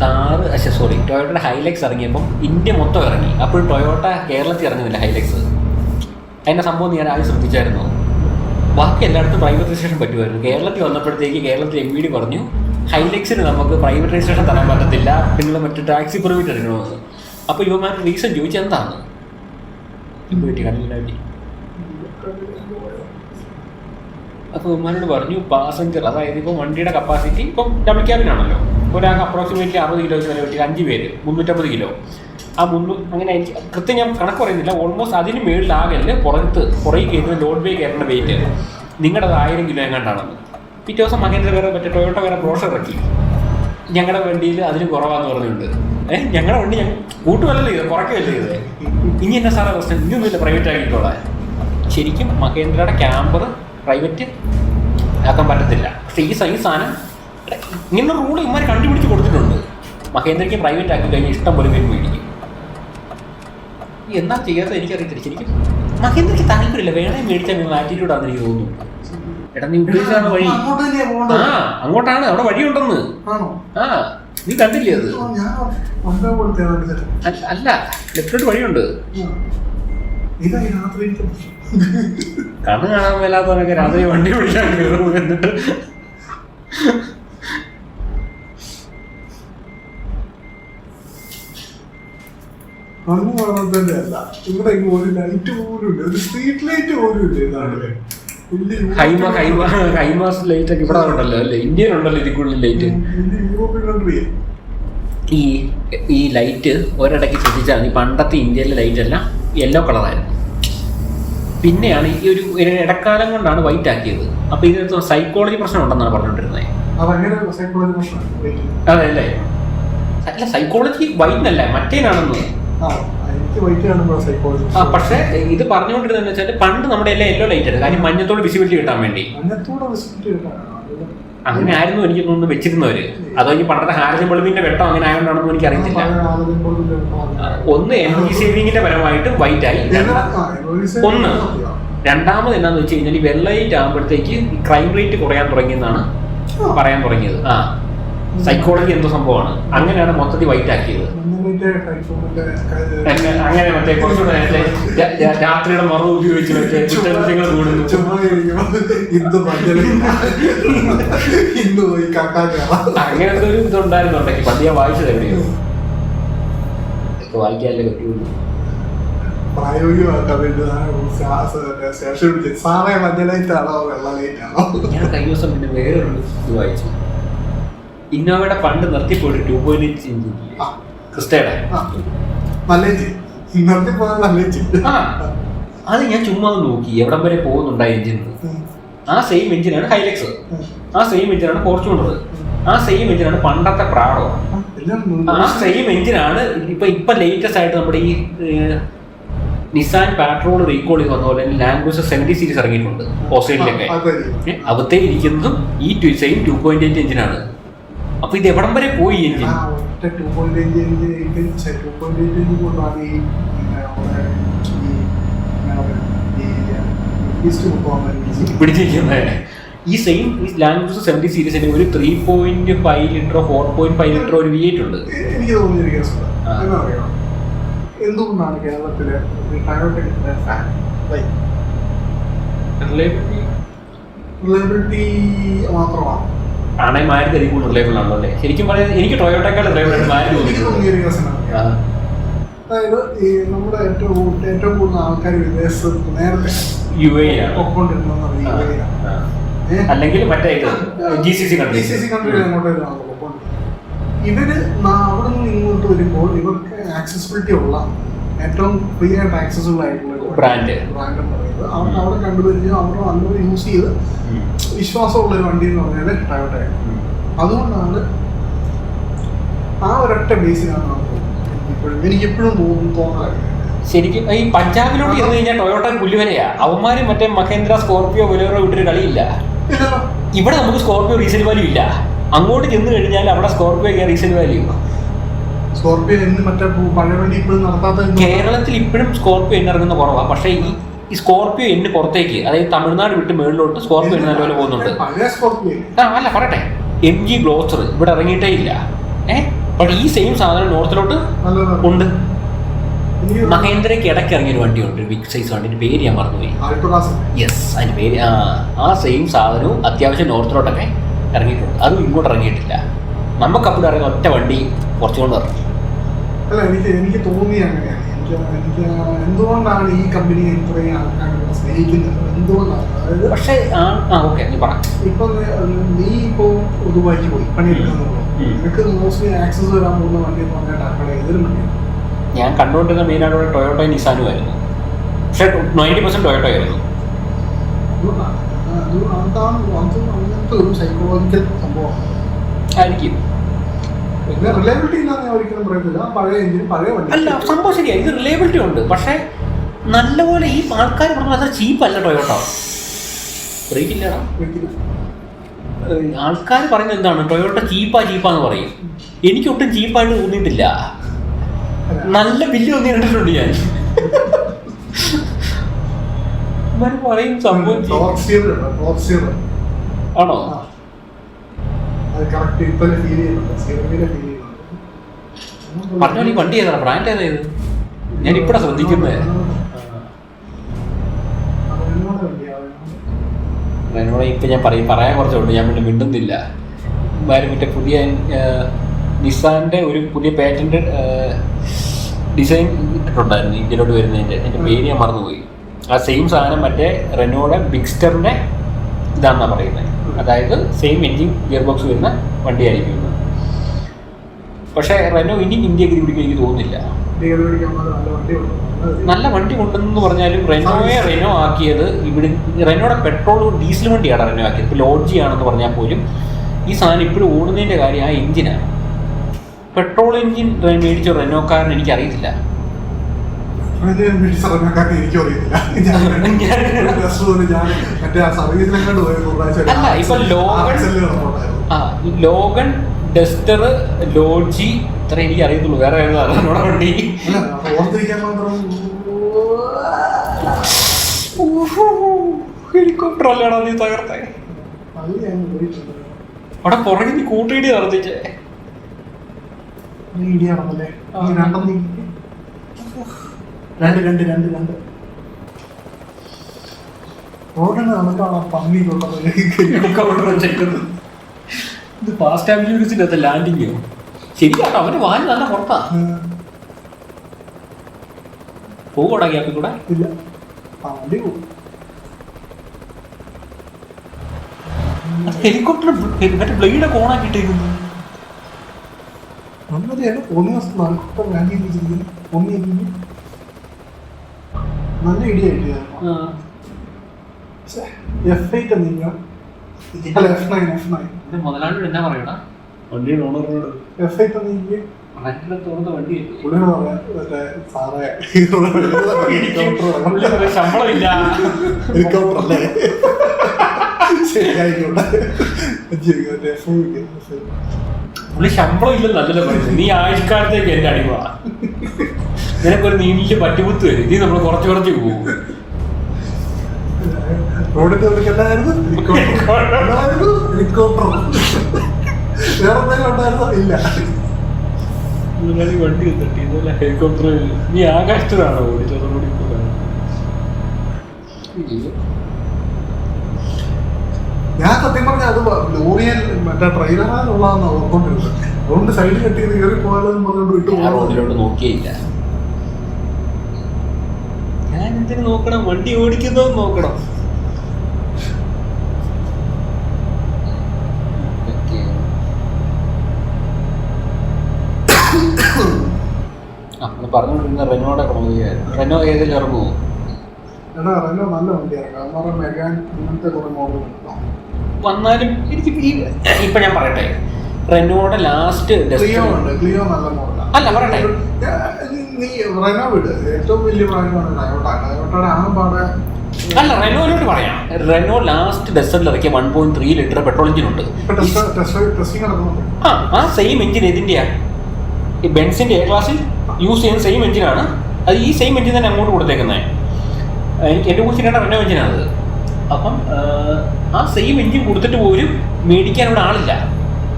ടൊയോട്ടയുടെ ഹൈലക്സ് ഇറങ്ങിയപ്പം ഇന്ത്യ മൊത്തം ഇറങ്ങി. അപ്പോഴും ടൊയോട്ട കേരളത്തിൽ ഇറങ്ങുന്നില്ല ഹൈലക്സ്. അതിൻ്റെ സംഭവം ഞാൻ ആദ്യം ശ്രദ്ധിച്ചായിരുന്നു. ബാക്കി എല്ലായിടത്തും പ്രൈവറ്റ് രജിസ്ട്രേഷൻ പറ്റുമായിരുന്നു. കേരളത്തിൽ വന്നപ്പോഴത്തേക്ക് കേരളത്തിൽ MVD പറഞ്ഞു ഹൈലക്സിന് നമുക്ക് പ്രൈവറ്റ് രജിസ്ട്രേഷൻ തരാൻ പറ്റത്തില്ല, നിങ്ങൾ മറ്റു ടാക്സി പെർമിറ്റ് എടുക്കണമെന്ന്. അപ്പോൾ ഇവന്മാരുടെ റീസൺ ചോദിച്ചാൽ എന്താണ്? കണ്ണിലാട്ടി. അപ്പോൾ ഇവന്മാരോട് പറഞ്ഞു പാസഞ്ചർ, അതായത് ഇപ്പോൾ വണ്ടിയുടെ കപ്പാസിറ്റി ഇപ്പം ഡബിൾ ക്യാബിനാണല്ലോ, ഒരാൾക്ക് അപ്രോക്സിമേറ്റ്ലി 60 കിലോ വരെ പറ്റി 5 പേര് 350 കിലോ. ആ 300 അങ്ങനെ എനിക്ക് കൃത്യം ഞാൻ കണക്ക് പറയുന്നില്ല. ഓൾമോസ്റ്റ് അതിന് മേളിലാകല്ലേ പുറകെ കയറ്റുന്ന ലോഡ് വേ കയറുന്ന വെയിറ്റ് നിങ്ങളുടെ 1000 കിലോ എങ്ങാണ്ടാണെന്ന്. പിറ്റേ ദിവസം മഹേന്ദ്ര വേറെ മറ്റേ ടൊയോട്ട വേറെ ബ്രോഷർ ഇറക്കി, ഞങ്ങളുടെ വണ്ടിയിൽ അതിന് കുറവാന്ന് പറഞ്ഞുകൊണ്ട്. ഞങ്ങളുടെ വണ്ടി ഞങ്ങൾ കൂട്ടുമല്ലല്ലോ ചെയ്തത്, കുറയ്ക്കുകയല്ലേ ചെയ്തത്. ഇനി എന്നാ സാറേ പ്രശ്നം? ഇനിയൊന്നുമില്ല, പ്രൈവറ്റ് ആക്കിക്കോളാൻ. ശരിക്കും മഹേന്ദ്രയുടെ ക്യാമ്പർ പ്രൈവറ്റ് ആക്കാൻ പറ്റത്തില്ല. പക്ഷേ ഈ സാധനം ഇങ്ങനെ റൂൾ ഇമാർ കണ്ടുപിടിച്ച് കൊടുത്തിട്ടുണ്ട്. മഹേന്ദ്രയ്ക്ക് പ്രൈവറ്റ് ആക്കി കഴിഞ്ഞാൽ ഇഷ്ടം പോലെ പേര് മേടിക്കും. എന്താ ചെയ്യാത്തത് എനിക്കറിയത്തില്ല. ശരിക്കും മഹേന്ദ്രയ്ക്ക് താല്പര്യമില്ല, വേണേ മേടിച്ചാൽ ആറ്റിറ്റ്യൂഡാണെന്ന് എനിക്ക് തോന്നുന്നു. എടാ, നീ ഉദ്ദേശിച്ചാണ് വഴി. അങ്ങോട്ടാണ്, അവിടെ വഴിയുണ്ടെന്ന്. നീ കണ്ടില്ലേ അത്? അല്ല, ലെഫ്റ്റോട്ട് വഴിയുണ്ട്. കണ്ണ് കാണാൻ മേലാത്തവനൊക്കെ രാത്രി വണ്ടി ഓടിക്കാൻ കയറും. എന്നിട്ട് ഇവിടെ ഒരു ലൈറ്റ് പോലും ഇല്ല, ഒരു സ്ട്രീറ്റ് ലൈറ്റ് പോലും ഇല്ല. ഹൈമാസ് ലൈറ്റ് ഒക്കെ ഇവിടെ ഉണ്ടല്ലോ അല്ലേ? ഇന്ത്യയിൽ ഉണ്ടല്ലോ ഇതിക്കുള്ളിൽ ലൈറ്റ്. ഈ ലൈറ്റ് ഒരിടയ്ക്ക് ശ്രദ്ധിച്ചാൽ മതി. പണ്ടത്തെ ഇന്ത്യയിലെ ലൈറ്റ് എല്ലാം യെല്ലോ കളറായിരുന്നു. പിന്നെയാണ് ഈ ഒരു ഇടക്കാലം കൊണ്ടാണ് വൈറ്റ് ആക്കിയത്. അപ്പൊ ഇതിനകത്ത് സൈക്കോളജി പ്രശ്നം ഉണ്ടെന്നാണ് പറഞ്ഞുകൊണ്ടിരുന്നത്. അതെ അല്ലേ? അല്ല, സൈക്കോളജി വൈറ്റിനല്ല മറ്റേനാണെന്ന്. പക്ഷെ ഇത് പറഞ്ഞുകൊണ്ടിരുന്നതെന്ന് വെച്ചാൽ പണ്ട് നമ്മുടെ എല്ലാം യെല്ലോ ലൈറ്റ് ആയിരുന്നു, കാര്യം മഞ്ഞത്തോട് വിസിബിലിറ്റി കിട്ടാൻ വേണ്ടി. അങ്ങനെ ആയിരുന്നു എനിക്ക് തോന്നുന്നു വെച്ചിരുന്നവര്. അതോ ഇനി പണ്ടത്തെ ഹാലജൻ ബൾബിന്റെ വെട്ടം അങ്ങനെ ആയതുകൊണ്ടാണെന്ന് എനിക്ക് അറിയത്തില്ല. ഒന്ന് എനർജി സേവിങ്ങിന്റെ പരമായിട്ട് വൈറ്റ് ആയി. ഒന്ന് രണ്ടാമത് എന്നാന്ന് വെച്ച് കഴിഞ്ഞാൽ ഈ വെള്ള ലൈറ്റ് ആകുമ്പോഴത്തേക്ക് ക്രൈം റേറ്റ് കുറയാൻ തുടങ്ങിയെന്നാണ് പറയാൻ തുടങ്ങിയത്. സൈക്കോളജി എന്തോ സംഭവമാണ്. അങ്ങനെയാണ് മൊത്തത്തിൽ വൈറ്റ് ആക്കിയത്. അങ്ങനെ മറ്റേ കുറച്ചുകൂടെ രാത്രിയുടെ മറവ് ഉപയോഗിച്ച് മറ്റേ കുറ്റകൃത്യങ്ങൾ കൂടുന്നു. അങ്ങനത്തെ ഒരു ഇതുണ്ടായിരുന്നുണ്ടെങ്കിൽ പണ്ട് ഞാൻ വായിച്ചത് എവിടെയോ. വായിക്കാനല്ലേ പറ്റുള്ളൂ. ഞാൻ കഴിഞ്ഞ ദിവസം പിന്നെ വേറൊരു ഇത് വായിച്ചു. ഇന്നോവയുടെ പണ്ട് നിർത്തിപ്പോയിട്ട് 2.8 ഇഞ്ച് ക്രിസ്റ്റയുടെ അത് ഞാൻ ചുമ്മാ നോക്കി എവിടം വരെ പോകുന്നുണ്ടായി എഞ്ചിൻ. ആ സെയിം എഞ്ചിനാണ് ഹൈലക്സ്, ആ സെയിം എഞ്ചിനാണ് ഫോർച്യൂണർ. ആ സെയിം എഞ്ചിനാണ് പണ്ടത്തെ പ്രാഡോ. ആ സെയിം എഞ്ചിനാണ് ഇപ്പൊ ലേറ്റസ്റ്റ് ആയിട്ട് നമ്മുടെ ഈ നിസാൻ പാട്രോൾ റീകോൾ ചെയ്ത് വന്ന പോലെ ലാൻഡ് ക്രൂസർ 70 സീരീസ് ഇറങ്ങിയിട്ടുണ്ട് ഓസ്ട്രേലിയയിലൊക്കെ. അവത്തെ ഇരിക്കുന്നതും ഈ സെയിം 2.8 എഞ്ചിനാണ്. അപ്പൊ ഇത് എവിടം വരെ പോയി എഞ്ചിൻ? പിടിച്ചിരിക്കുന്നത് ഈ സെയിം ലാൻഡ് ക്രൂസർ 70 സീരീസിന് ഒരു 3.5 ലിറ്ററോ 4.5 ലിറ്ററോ ഒരു V8 ഉണ്ട്. എനിക്ക് തോന്നിയൊരു കേസ് എന്തുകൊണ്ടാണ് കേരളത്തില് റിലയബിലിറ്റി മാത്രമാണ് ആണെ മാരുതി അധികം റിലയബിൾ ആണല്ലോ അല്ലേ? ശരിക്കും പറഞ്ഞാൽ എനിക്ക് ടൊയോട്ടയേക്കാൾ റിലയബിൾ ആണ് മാരുതി തോന്നിയിട്ടുണ്ട്. അതായത് ഈ നമ്മുടെ ഏറ്റവും കൂടുതൽ ആൾക്കാർ വിദേശത്ത് നേരത്തെ UAE ആണ് പൊക്കോണ്ടിരുന്നത്. അല്ലെങ്കിൽ മറ്റേ GCC കൺട്രിയിൽ അങ്ങോട്ട് ഇവര് അവിടെ നിന്ന് ഇങ്ങോട്ട് വരുമ്പോൾ ഇവർക്ക് ആക്സസിബിലിറ്റി ഉള്ള ഏറ്റവും ഫ്രീ ആയിട്ട് ആക്സസിബിൾ ആയിട്ടുള്ള ബ്രാൻഡ് എന്ന് പറയുന്നത് അവർക്ക് അവിടെ കണ്ടുവരികയും അവർ നല്ലത് യൂസ് ചെയ്ത് വിശ്വാസമുള്ള ഒരു വണ്ടി എന്ന് പറഞ്ഞാൽ ടൊയോട്ട. അതുകൊണ്ടാണ് ആ ഒരൊറ്റ ബേസിലാണ് എനിക്ക് എപ്പോഴും തോന്നാറ്. ശരിക്കും ഈ പഞ്ചാബിലോട്ട് ചെന്ന് കഴിഞ്ഞാൽ ടൊയോട്ട പുല്ലുവരെയാ. അവന്മാര് മറ്റേ മഹേന്ദ്ര സ്കോർപിയോ ബൊലേറോ വിട്ടൊരു കളിയില്ല. ഇവിടെ നമുക്ക് സ്കോർപിയോ റീസെയിൽ വാല്യൂ ഇല്ല. അങ്ങോട്ട് ചെന്ന് കഴിഞ്ഞാൽ അവിടെ സ്കോർപിയോ റീസെയിൽ വാല്യൂ. സ്കോർപിയോ മറ്റേ പഴയ വണ്ടി ഇപ്പോഴും നടത്താത്ത കേരളത്തിൽ ഇപ്പോഴും സ്കോർപിയോ ഇറങ്ങുന്ന കുറവാണ്. പക്ഷേ ഈ സ്കോർപിയോ പുറത്തേക്ക്, അതായത് തമിഴ്നാട് വിട്ട് മേളിലോട്ട് സ്കോർപിയോ നല്ലപോലെ പോകുന്നുണ്ട്. അല്ല പറയട്ടെ, MG ഗ്ലോസ്റ്റർ ഇവിടെ ഇറങ്ങിയിട്ടേ ഇല്ല. പക്ഷേ ഈ സെയിം സാധനം നോർത്തിലോട്ട് ഉണ്ട്. മഹേന്ദ്രയ്ക്ക് ഇടയ്ക്ക് ഇറങ്ങിയൊരു വണ്ടിയുണ്ട്, ബിഗ് സൈസ് വണ്ടിന്റെ പേര് ഞാൻ മറന്നുപോയി. യെസ്, അതിന്റെ പേര് ആ സെയിം സാധനവും അത്യാവശ്യം നോർത്തിലോട്ടൊക്കെ ഇറങ്ങിയിട്ടുണ്ട്. അതും ഇങ്ങോട്ട് ഇറങ്ങിയിട്ടില്ല. നമുക്ക് അപ്പോൾ ഇറങ്ങുന്ന ഒറ്റ വണ്ടി കുറച്ചുകൊണ്ട് ഇറങ്ങി. അല്ല, എനിക്ക് തോന്നി അങ്ങനെയാണ്. എനിക്ക് എന്തുകൊണ്ടാണ് ഈ കമ്പനി ഇത്രയും ആൾക്കാരെ സ്നേഹിക്കുന്നത്, എന്തുകൊണ്ടാണ്? അതായത് പക്ഷേ ഓക്കെ, നീ പറ. ഇപ്പൊ നീ ഇപ്പോ ദുബായിക്ക് പോയി പണിയെടുക്കുന്നത്, നിനക്ക് മോസ്റ്റ്ലി ആക്സസ് വരാൻ പോകുന്ന വണ്ടി എന്ന് പറഞ്ഞാൽ ടാറ്റയുടെ ഏതൊരു വണ്ടിയാണ്. ഞാൻ കണ്ടുകൊണ്ടിരുന്ന മെയിനായിട്ട് ടൊയോട്ടോയും നിസാനും ആയിരുന്നു. പക്ഷേ 90% ടൊയോട്ടോ ആയിരുന്നു. അങ്ങനത്തെ ഒരു സൈക്കോളജിക്കൽ സംഭവമാണ് ആയിരിക്കും. പിന്നെ റിലയബിലിറ്റി ഇല്ലാന്ന് ഞാൻ ഒരിക്കലും പറയുന്നില്ല. പഴയ എഞ്ചിൻ പഴയ വണ്ടി അല്ല, സംഭവം ശരിയാണ്. ഇത് റിലയബിലിറ്റി ഉണ്ട്. പക്ഷേ നല്ലപോലെ ഈ ആൾക്കാർ പറഞ്ഞാൽ അത്ര ചീപ്പല്ല ടൊയോട്ടോ. ബ്രേക്ക് ഇല്ലടാ. ആൾക്കാർ പറയുന്നത് എന്താണ്, ടൊയോട്ട ചീപ്പാന്ന് പറയും. എനിക്കൊട്ടും ചീപ്പായിട്ട് തോന്നിയിട്ടില്ല. നല്ല ബില്ല് ഒന്നും കണ്ടിട്ടുണ്ട് ഞാൻ. പറയും സംഭവം ആണോ? പറഞ്ഞാൽ ഈ വണ്ടി ഏതാണ്, ബ്രാൻഡ് ഏതായത്? ഞാൻ ഇപ്പഴാ ശ്രദ്ധിക്കുന്നത്. എന്നോട് ഇപ്പം ഞാൻ പറയാൻ കുറച്ചുണ്ട്, ഞാൻ പിന്നെ മിണ്ടുന്നില്ല. മറ്റേ പുതിയ നിസാന്റെ ഒരു പുതിയ പാറ്റന്റ് ഡിസൈൻ ഇട്ടിട്ടുണ്ടായിരുന്നു ഇന്ത്യയിലോട്ട് വരുന്നതിൻ്റെ. എൻ്റെ പേര് ഞാൻ മറന്നുപോയി. ആ സെയിം സാധനം മറ്റേ റെനോയുടെ ബിഗ്സ്റ്ററിൻ്റെ ഇതാണെന്നാണ് പറയുന്നത്. അതായത് സെയിം എൻജിൻ ഗിയർ ബോക്സ് വരുന്ന വണ്ടിയായിരിക്കും. പക്ഷേ റെനോ ഇനി ഇന്ത്യക്ക് പിടിക്കാൻ എനിക്ക് തോന്നുന്നില്ല. നല്ല വണ്ടി ഉണ്ടെന്ന് പറഞ്ഞാലും റെനോ ആക്കിയത് ഇവിടെ റെനോയുടെ പെട്രോൾ ഡീസൽ വണ്ടിയാണ് റെനോ ആക്കിയത്. ഇപ്പോൾ ലോഡ്ജി ആണെന്ന് പറഞ്ഞാൽ പോലും ഈ സാധനം ഇപ്പോഴും ഓടുന്നതിൻ്റെ കാര്യം ആ എഞ്ചിനാണ്. പെട്രോൾ എഞ്ചിൻ മേടിച്ച റെനോക്കാരൻ എനിക്കറിയത്തില്ല. അല്ല, ഇപ്പൊ ലോഗൺ, ഡസ്റ്റർ, ലോഡ്ജി ഇത്ര എനിക്ക് അറിയത്തുള്ളൂ. വേറെ റെനോയുടെ വണ്ടി ഹെലികോപ്റ്റർ അല്ലേടാ നീ തകർത്തേ. അവിടെ പുറകെ നീ കൂട്ടിയിടി നടത്തിച്ചേ. ഇത് ഫാസ്റ്റ് ആംബുലൻസിന്റെ അകത്ത് ലാൻഡിങ്ങോ? ശരിയാട്ടോ, അവന് വാല് നല്ല പുറത്താ. പോകോടാ ഗ്യാപ്പിൽ കൂടെ. ഹെലികോപ്റ്റർ മറ്റേ ബ്ലേഡൊക്കെ ഓണാക്കിയിട്ടേക്കുന്നു. നല്ല ഇടിയായിട്ട് മുതലാളി എന്നാ പറയടാ, വണ്ടിയുടെ ഓണറിനോട് എഫ് ഐ തന്നെ തുറന്ന വണ്ടി പുള്ളിയോട് പറയാം മറ്റേ സാറേ ശമ്പളമില്ല ഹെലികോപ്റ്റർ അല്ലേ ശരിയായിക്കോട്ടെ പുള്ളി ശമ്പളം ഇല്ലെന്ന് നല്ലല്ലോ പറയുന്നത്. നീ ആഴ്ചക്കാലത്തേക്ക് എന്റെ അടിമ, നിനക്കൊരു നീണ്ടില് പറ്റുമുത്ത് വരും, നീ നമ്മൾ കുറച്ച് കുറച്ച് പോകും. റോഡിന്റെ എന്തായിരുന്നു ഹെലികോപ്റ്റർ വേറെ എന്തെങ്കിലും ഉണ്ടായിരുന്നോ? ഇല്ല. വണ്ടി തട്ടി ഹെലികോപ്റ്റർ. നീ ആകാശത്തിലാണോ ഓടിച്ചത്? ഞാൻ സത്യം പറഞ്ഞാൽ അത് ലോറിയൽ മറ്റേ ട്രെയിലറാനുള്ളതെന്ന് ഓർക്കൊണ്ടിരുന്നത്. അതുകൊണ്ട് സൈഡിൽ കെട്ടി കയറി പോയാലെന്ന് പറഞ്ഞുകൊണ്ട് വിട്ടു റോഡിലോട്ട് നോക്കിയില്ല. ഞാൻ എന്തിനു നോക്കണം? വണ്ടി ഓടിക്കുന്നോ നോക്കണം. പറഞ്ഞോണ്ടിരുന്ന റെനോടെ റെനോ ഏതെങ്കിലും ഇറങ്ങുമോ? റെനോ നല്ല വണ്ടിയാണ്. മെഗാൻ അങ്ങനത്തെ കുറെ മോഡൽ വന്നാലും എനിക്ക് ഇപ്പൊ ഞാൻ പറയട്ടെ, റെനോയുടെ ലാസ്റ്റ് ക്ലിയോ നല്ല മോഡലാണ്. അല്ല പറയട്ടെ, നീ റെനോ വിട്. ഏറ്റവും വലിയ ബ്രാൻഡാണ് ടയോട്ടയുടെ. ആ പാടെ അല്ല റെനോയിലോട്ട് പറയാം. റെനോ ലാസ്റ്റ് ഡെസറിൽ ഇറക്കിയ 1.3 ലിറ്റർ പെട്രോൾ എഞ്ചിൻ ഉണ്ട്. ആ സെയിം എഞ്ചിൻ ഇതിന്റെയാ, ഈ ബെൻസിന്റെ എ ക്ലാസ്സിൽ യൂസ് ചെയ്യുന്ന സെയിം എഞ്ചിനാണ്. അത് ഈ സെയിം എഞ്ചിൻ തന്നെ അങ്ങോട്ട് കൊടുത്തേക്കുന്നത്. എനിക്ക് എൻ്റെ കുറിച്ചിട്ടാണ് റെനോ എഞ്ചിനാണത്. അപ്പം ആ സെയിം എഞ്ചിൻ കൊടുത്തിട്ട് പോലും മേടിക്കാൻ ഇവിടെ ആളില്ല.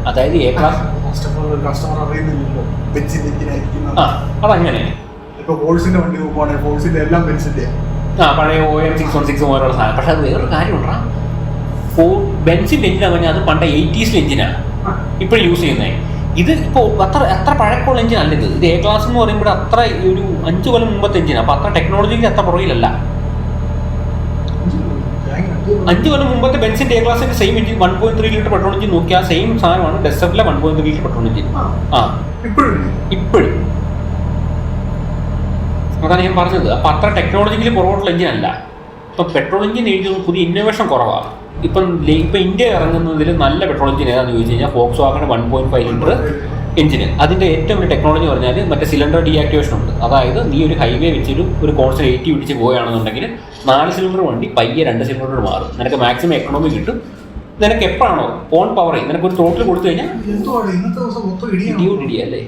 അതായത് എ ക്ലാസ് കസ്റ്റമർ അറിയുന്നില്ലല്ലോ ബെൻസിന്റെ എഞ്ചിനായിരിക്കും. അതങ്ങനെ ഇപ്പൊ ഫോഴ്സിന്റെ വണ്ടി നോക്കുവാണെങ്കിൽ ഫോഴ്സിന്റെ എല്ലാം ബെൻസിന്റെ പഴയ OM616 പോലുള്ള സാധനം. പക്ഷെ അത് വേറൊരു കാര്യമുണ്ടാ, ബെൻസിന്റെ എഞ്ചിനാ പറഞ്ഞാൽ അത് പണ്ട് 80s എഞ്ചിനാണ് ഇപ്പോഴും യൂസ് ചെയ്യുന്നത്. ഇത് ഇപ്പോൾ അത്ര പഴക്കമുള്ള എഞ്ചിൻ അല്ല ഇത്. എ ക്ലാസ് എന്ന് പറയുമ്പോൾ അത്ര ഒരു 5 കൊല്ലം മുമ്പത്തെ എഞ്ചിനാണ്. അപ്പോൾ അത്ര ടെക്നോളജിക്ക് അത്ര പുറകിലല്ല. 5 കൊല്ലം മുമ്പത്തെ ബെൻസിന്റെ എ ക്ലാസിന്റെ same engine 1.3 litre petrol engine നോക്കിയാൽ സെയിം സാധനമാണ് ഡെസറിലെ 1.3 ലിറ്റർ പെട്രോൾ എഞ്ചിൻ. ഇപ്പോഴും അതാണ് ഞാൻ പറഞ്ഞത്. അപ്പം അത്ര ടെക്നോളജിക്കലി പുറകോട്ടുള്ള എഞ്ചിൻ അല്ല. ഇപ്പം പെട്രോൾ എഞ്ചിൻ എനിക്ക് പുതിയ ഇന്നോവേഷൻ കുറവാണ്. ഇപ്പം ഇന്ത്യ ഇറങ്ങുന്നതിൽ നല്ല പെട്രോൾ എഞ്ചിൻ ഏതാണെന്ന് ചോദിച്ചു കഴിഞ്ഞാൽ ഫോക്സ് വാഗൺ 1.5 ലിറ്റർ എഞ്ചിന്. അതിൻ്റെ ഏറ്റവും വലിയ ടെക്നോളജി പറഞ്ഞാൽ മറ്റേ സിലിണ്ടർ ഡീആക്ടിവേഷൻ ഉണ്ട്. അതായത് നീ ഒരു ഹൈവേ വെച്ചൊരു കോൺസ്റ്റന്റ് 80 പിടിച്ച് പോവുകയാണെന്നുണ്ടെങ്കിൽ 4 സിലിണ്ടർ വണ്ടി പയ്യെ 2 സിലിണ്ടർ മാറും. നിനക്ക് മാക്സിമം എക്കണോമി കിട്ടും. നിനക്ക് എപ്പോഴാണോ ഓൺ പവർ ചെയ്യും, നിനക്കൊരു ടോട്ടൽ കൊടുത്തു കഴിഞ്ഞാൽ ഇടിയല്ലേ.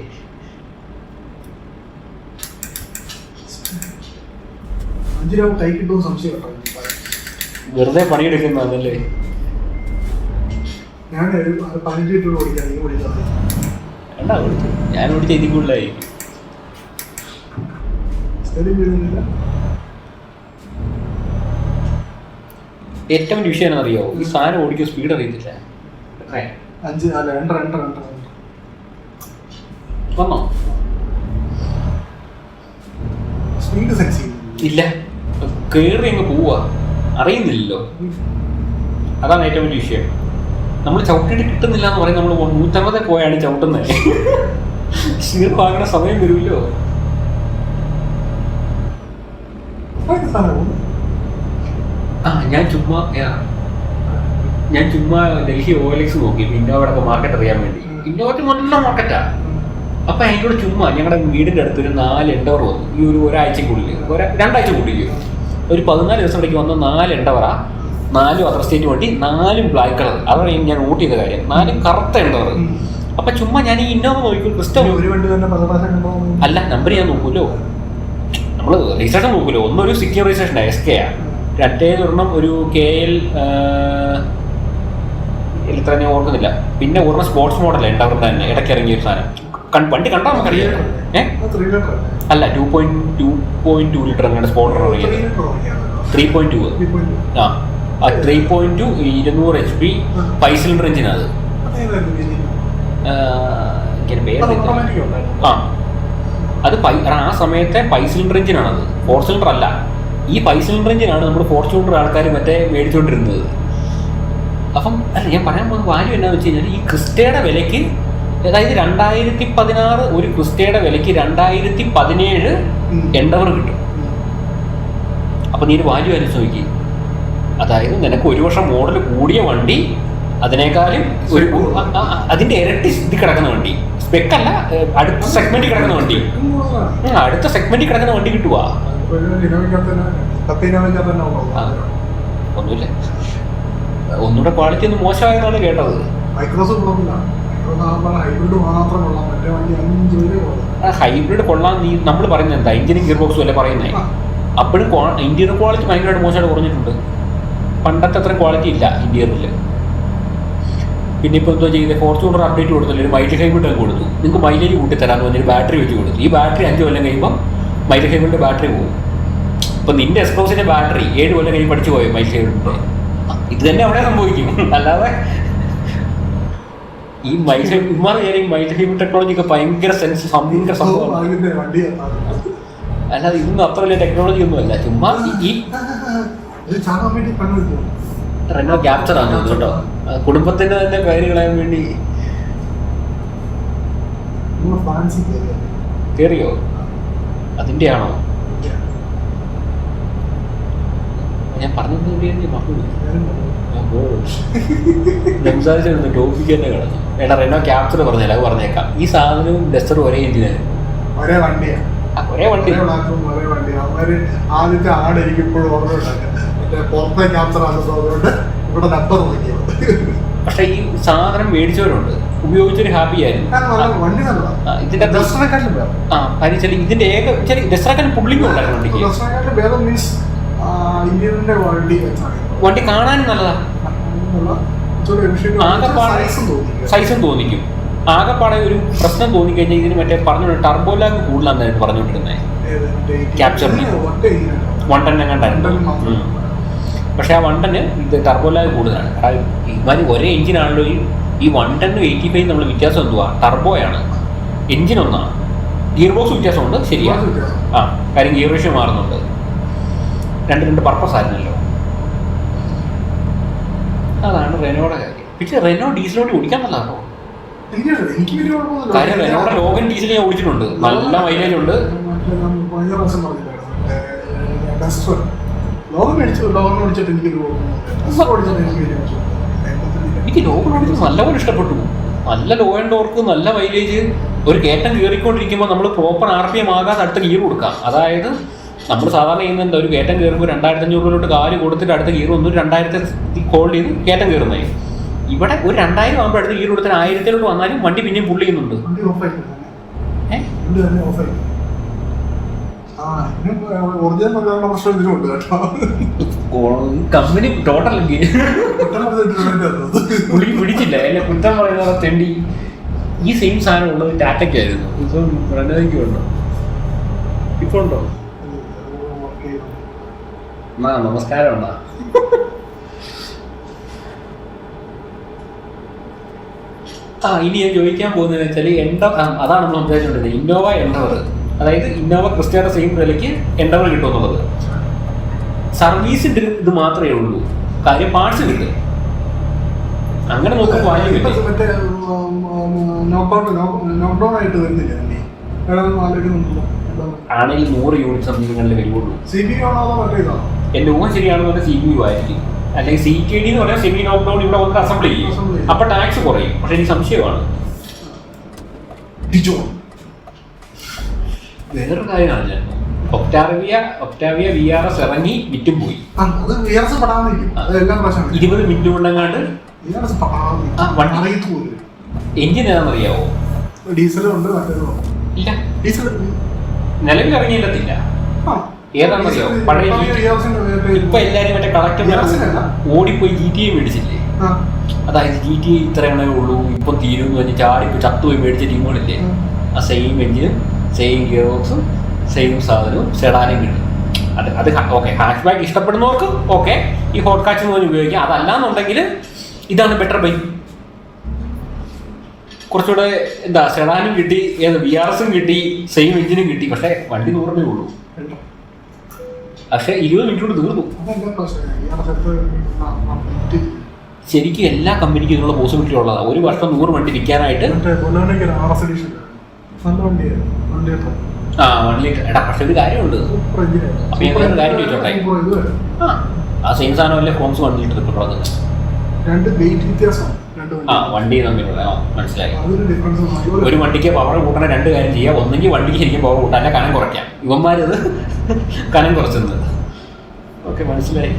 വെറുതെ പണിയെടുക്കുന്നതല്ലേ. ഞാൻ ഓടിച്ച ഇതിൽ കൂടുതലായിരിക്കും. ഏറ്റവും വലിയ വിഷയം അറിയോ, ഈ സാധനം ഓടിക്കുന്ന സ്പീഡ് അറിയത്തില്ല. വന്നോ? സ്പീഡ് സെൻസ് ഇല്ല, കയറി അങ്ങ് പോവാ, അറിയുന്നില്ലല്ലോ. അതാണ് ഏറ്റവും വലിയ വിഷയം. നമ്മൾ ചവിട്ടിട്ട് കിട്ടുന്നില്ല എന്ന് പറയും. നമ്മൾ 150 പോയാണ് ചവിട്ടുന്നത്. സ്പീഡ് വാങ്ങുന്ന സമയം വരുമല്ലോ. ഞാൻ ചുമ്മാ ഡൽഹി OLX നോക്കി ഇന്നോവയുടെ മാർക്കറ്റ് അറിയാൻ വേണ്ടി. ഇന്നോവയ്ക്ക് നല്ല മാർക്കറ്റാ. അപ്പം അതിനോട് ചുമ്മാ ഞങ്ങളുടെ വീടിൻ്റെ അടുത്ത് ഒരു 4 എൻഡവർ വന്നു. ഈ ഒരാഴ്ചക്കുള്ളിൽ 2 ആഴ്ചക്കുള്ളിൽ ഒരു 14 ദിവസം ഇടയ്ക്ക് വന്ന 4 എൻഡവറാ. 4 അതർ സ്റ്റേറ്റ് വണ്ടി, 4 ബ്ലാക്ക് കളർ. അതാണ് ഞാൻ നോട്ട് ചെയ്ത കാര്യം. 4 കറുത്ത എൻഡവർ. അപ്പം ചുമ്മാ ഞാൻ ഈ ഇന്നോവ നോക്കൂ. അല്ല, നമ്പർ ഞാൻ നോക്കൂലോ. നമ്മൾ രജിസ്ട്രേഷൻ നോക്കൂലോ. ഒന്നൊരു സിക്യൂർ രജിസ്ട്രേഷൻ SK രണ്ടേതൊരെണ്ണം ഒരു KL എത്ര ഞാൻ ഓർക്കുന്നില്ല. പിന്നെ ഒരെണ്ണം സ്പോർട്സ് മോഡൽ എൻഡവറിൻ്റെ തന്നെ ഇടയ്ക്ക് ഇറങ്ങിയ ഒരു സാധനം. വണ്ടി കണ്ടാൽ നമുക്കറിയാം. അല്ല 2.2 ലിറ്റർ അങ്ങനെ സ്പോർട്ടർ ഇറങ്ങിയത്. 3.2 3.2 200 HP 5 സിലിണ്ടർ എഞ്ചിനാണ് അത്. ആ സമയത്തെ 5 സിലിണ്ടർ എഞ്ചിനാണത്, 4 സിലിണ്ടർ അല്ല. ഈ 5 സിലിണ്ടർ എഞ്ചിനാണ് നമ്മൾ ഫോർച്യൂണർ ആൾക്കാർ മറ്റേ മേടിച്ചുകൊണ്ടിരുന്നത്. അപ്പം അല്ല, ഞാൻ പറയാൻ പോകുന്ന വാല്യൂ എന്താണെന്ന് വെച്ച് കഴിഞ്ഞാൽ ഈ ക്രിസ്റ്റയുടെ വിലയ്ക്ക്, അതായത് 2016 ഒരു ക്രിസ്റ്റയുടെ വിലയ്ക്ക് 2017 എൻഡവർ കിട്ടും. അപ്പം നീ ഒരു വാല്യൂ അനുസരിച്ച് നോക്കി. അതായത് നിനക്ക് 1 വർഷം മോഡൽ കൂടിയ വണ്ടി അതിനേക്കാളും ഒരു അതിന്റെ ഇരട്ടി ഇത് കിടക്കുന്ന വണ്ടി, സ്പെക്കല്ല, അടുത്ത സെഗ്മെന്റിൽ കിടക്കുന്ന വണ്ടി, അടുത്ത സെഗ്മെന്റിൽ കിടക്കുന്ന വണ്ടി കിട്ടുവാ. ഒന്നുമില്ല, ഒന്നുകൂടെ ക്വാളിറ്റി ഒന്നും മോശമായെന്നാണ് കേട്ടത്. ഹൈബ്രിഡ് കൊള്ളാൻ നീ നമ്മൾ പറയുന്നത് എന്താ, എഞ്ചിനും ഗിയർ ബോക്സും അല്ലേ പറയുന്നത്. അപ്പോഴും ഇന്റീരിയർ ക്വാളിറ്റി ഭയങ്കരമായിട്ട് മോശമായിട്ട് കുറഞ്ഞിട്ടുണ്ട്. പണ്ടത്തെ അത്ര ക്വാളിറ്റി ഇല്ല ഇന്റീരിയറിൽ. പിന്നെ ഇപ്പോൾ എന്തോ ചെയ്തത്, ഫോർച്യൂണർ അപ്ഡേറ്റ് കൊടുത്തില്ല, ഒരു മൈലേജ് ഹൈബ്രിഡ് കൊടുത്തു. നിങ്ങൾക്ക് മൈലേജ് കൂട്ടിത്തരാന്ന് പറഞ്ഞൊരു ബാറ്ററി വെച്ച് കൊടുത്തു. ഈ ബാറ്ററി 5 കൊല്ലം കഴിയുമ്പോൾ മൈലേജ് ഹൈബ്രിഡ് ബാറ്ററി പോകും. ഇപ്പം നിന്റെ എക്സ്പ്ലോസിന്റെ ബാറ്ററി 7 കൊല്ലം കഴിയുമ്പോൾ പഠിച്ചു പോയോ മൈലേജ് ഹൈബ്രിഡിന്റെ? ഇത് തന്നെ അവിടെ സംഭവിക്കും. അല്ലാതെ ഈ മൈലേജ് ഹൈബ്രിഡ് ടെക്നോളജി ഒക്കെ ഭയങ്കര ഭയങ്കര സംഭവമാണ്. അല്ലാതെ ഇതൊന്നും അത്ര വലിയ ടെക്നോളജി ഒന്നും അല്ല. ചുമ്മാ ഈ റെനോ ക്യാപ്ചർ ആണ് കേട്ടോ, കുടുംബത്തിന്റെ തന്നെ പേര് കളയാൻ വേണ്ടി. കേറിയോ? അതിന്റെ ആണോ ഞാൻ പറഞ്ഞത്? സംസാരിച്ചിരുന്നു ടോപ്പിക്ക് തന്നെ കിടന്നു. എടാ റെനോ ക്യാപ്ചർ പറഞ്ഞാൽ അത് പറഞ്ഞേക്കാം. ഈ സാധനവും ഡസ്റ്ററും ഒരേ എഞ്ചിനാണ്, ഒരേ വണ്ടി. ആദ്യത്തെ ആടിരിക്കുമ്പോഴും പക്ഷെ ഈ സാധനം മേടിച്ചവരുണ്ട്, ഉപയോഗിച്ചൊരു ഹാപ്പി ആയിരുന്നു. ഇതിന്റെ ഇതിന്റെ ഡസ്റ്ററേക്കാളും പുള്ളിങ് ഉണ്ടായിരുന്നു വണ്ടിക്ക്. വണ്ടി കാണാനും നല്ലതാ, ആകെപ്പാടെ സൈസും തോന്നിക്കും. ആകെപ്പാടെ ഒരു പ്രശ്നം തോന്നിക്കഴിഞ്ഞാൽ ഇതിന് മറ്റേ പറഞ്ഞു ടർബോ ലാഗ് കൂടുതലാണെന്നായിരുന്നു പറഞ്ഞുകൊണ്ടിരുന്നത് ക്യാപ്ചറിന്. 110 എങ്ങാണ്ടായിരുന്നു. പക്ഷെ ആ 110 ഇത് ടർബോ ലാഗ് കൂടുതലാണ്. ഇമാതിരി ഒരേ എഞ്ചിനാണല്ലോ ഈ 110 85 നമ്മൾ വ്യത്യാസം എന്തുവാ? ടർബോയാണ്, എഞ്ചിൻ ഒന്നാണ്, ഗിയർ ബോക്സ് വ്യത്യാസമുണ്ട്. ശരിയാ, കാര്യം ഗിയർ റേഷ്യോ മാറുന്നുണ്ട്. രണ്ട് പർപ്പസ് ആയിരുന്നല്ലോ. അതാണ് റെനോയുടെ കാര്യം. പക്ഷേ റെനോ ഡീസൽ വണ്ടി ഓടിക്കാൻ നല്ലതാണോ? കാര്യം റെനോയുടെ ലോഗൻ ഡീസൽ ഞാൻ ഓടിച്ചിട്ടുണ്ട്, നല്ല മൈലേജ് ഉണ്ട്. എനിക്ക് ലോഗൻ ഓടിച്ചത് നല്ലപോലെ ഇഷ്ടപ്പെട്ടു. നല്ല ലോ ആൻഡ് ടോർക്ക്, നല്ല മൈലേജ്. ഒരു കയറ്റം കയറിക്കൊണ്ടിരിക്കുമ്പോൾ നമ്മൾ പ്രോപ്പർ RPM ആകാതെ അടുത്ത ഗിയർ കൊടുക്കാം. അതായത് നമ്മൾ സാധാരണ ചെയ്യുന്നത് എന്താ, ഒരു കയറ്റം കയറുമ്പോൾ 2500 കാല് കൊടുത്തിട്ട് അടുത്ത ഗിയർ ഒന്നും 2000 ഹോൾഡ് ചെയ്ത് കയറ്റം കയറുന്നത്. ഇവിടെ ഒരു 2000 ആകുമ്പോൾ അടുത്ത ഗിയർ കൊടുത്താൽ 1000 വന്നാലും വണ്ടി പിന്നെയും പുള്ളി ചെയ്യുന്നുണ്ട്. കമ്പനി ടോട്ടൽ പുള്ളി പിടിച്ചില്ല, എന്നെ കുറ്റം പറയുന്ന തെണ്ടി. ഈ സെയിം സാധനം ഉള്ളത് ടാറ്റയ്ക്കായിരുന്നു, ഇപ്പം റെനോയ്ക്കും ഉണ്ടോ? ഇപ്പോൾ ഉണ്ടോ? നമസ്കാരം ഉണ്ടോ? ഇനി ഞാൻ ചോദിക്കാൻ പോകുന്നത് വെച്ചാൽ അതാണ് നമ്മൾ സംസാരിച്ചുകൊണ്ടിരുന്നത്, ഇന്നോവ എൻഡവർ. അതായത് ഇന്നോവ ക്രിസ്റ്റയുടെ സെയിം വിലയ്ക്ക് എൻഡവർ കിട്ടുമെന്നുള്ളത്. സർവീസിന്റെ ഇത് മാത്രമേ ഉള്ളൂ, കാര്യം പാർട്സ് കിട്ടും. അങ്ങനെ നോക്കുമ്പോൾ വാല്യൂ കിട്ടും. ആണെങ്കിൽ 100 യൂണിറ്റ് സംതിങ്ങിൽ വരുള്ളൂ. എന്റെ ഊഹം ശരിയാണെന്ന് CPU ആയിരിക്കും, അല്ലെങ്കിൽ CKD എന്ന് പറഞ്ഞാൽ സെമി നോക്ക് ഡൗൺ ഇവിടെ വന്ന് അസംബിൾ ചെയ്യും. അപ്പൊ ടാക്സ് കുറയും. പക്ഷെ എനിക്ക് സംശയമാണ്. വേറൊരു കാര്യമാണ്, ഞാൻ ഒക്ടാവിയ VRS ഇറങ്ങി വിറ്റും പോയി. 20 മിനിറ്റ് കൊണ്ടെങ്ങാണ്ട് എഞ്ചിൻ ഏതാണെന്നറിയാവോ? ഇല്ല, നിലവിൽ ഇറങ്ങിയില്ല. ഏതാണെന്നറിയാവോ? പഴയ ഇപ്പൊ എല്ലാരും മറ്റേ കളക്ടർ ഓടിപ്പോയി GTA മേടിച്ചില്ലേ? അതായത് GTA ഇത്രയാണേ ഉള്ളൂ, ഇപ്പം തീരുമെന്ന് പറഞ്ഞ് ചാടിപ്പോയി ചത്തുപോയി മേടിച്ച ടീമുകളില്ലേ? ആ സെയിം എഞ്ചിനും സെയിം ഗിയർ ബോക്സും സെയിം സാധനവും സെഡാനും കിട്ടും. അത് ഓക്കെ, ഹാഷ് ബാക്ക് ഇഷ്ടപ്പെടുന്നവർക്ക് ഓക്കെ, ഈ ഹോട്ട് കാച്ച് എന്ന് പറഞ്ഞ് ഉപയോഗിക്കാം. അതല്ലാന്നുണ്ടെങ്കിൽ ഇതാണ് ബെറ്റർ ബൈ. കുറച്ചുകൂടെ എന്താ, സെഡാനും കിട്ടി, VRSും കിട്ടി, സെയിം എഞ്ചിനും കിട്ടി. പക്ഷെ വണ്ടി 100 രൂപയേ ഉള്ളൂ. പക്ഷെ 20 മിനിറ്റ് കൊണ്ട് തീർന്നു. ശരിക്കും എല്ലാ കമ്പനിക്കും ഇതിനുള്ള പോസിബിലിറ്റി ഉള്ളതാണ്. ഒരു വർഷം 100 വണ്ടി വിൽക്കാനായിട്ട്. 1 ലിറ്റർ. എടാ പക്ഷെ ഒരു കാര്യമുണ്ട്. അപ്പൊ ഞാൻ വേറൊരു കാര്യം ചോദിച്ചോട്ടെ, ആ സെയിം സാധനമല്ലേ ഫോംസ് 1 ലിറ്റർ കിട്ടുള്ളത്? രണ്ട് വെയിറ്റ് വ്യത്യാസമാണ് രണ്ട് വണ്ടി തമ്മിലുള്ള മനസ്സിലായി. അതൊരു ഡിഫറൻസ്. ഒരു വണ്ടിക്ക് പവർ കൂട്ടണ രണ്ട് കാര്യം ചെയ്യാം. ഒന്നെങ്കിൽ വണ്ടിക്ക് ശരിക്കും പവർ കൂട്ടാൻ, അല്ല കനം കുറയ്ക്കാം. ഇവന്മാരത് കനം കുറച്ചെന്നത്. ഓക്കെ, മനസ്സിലായി.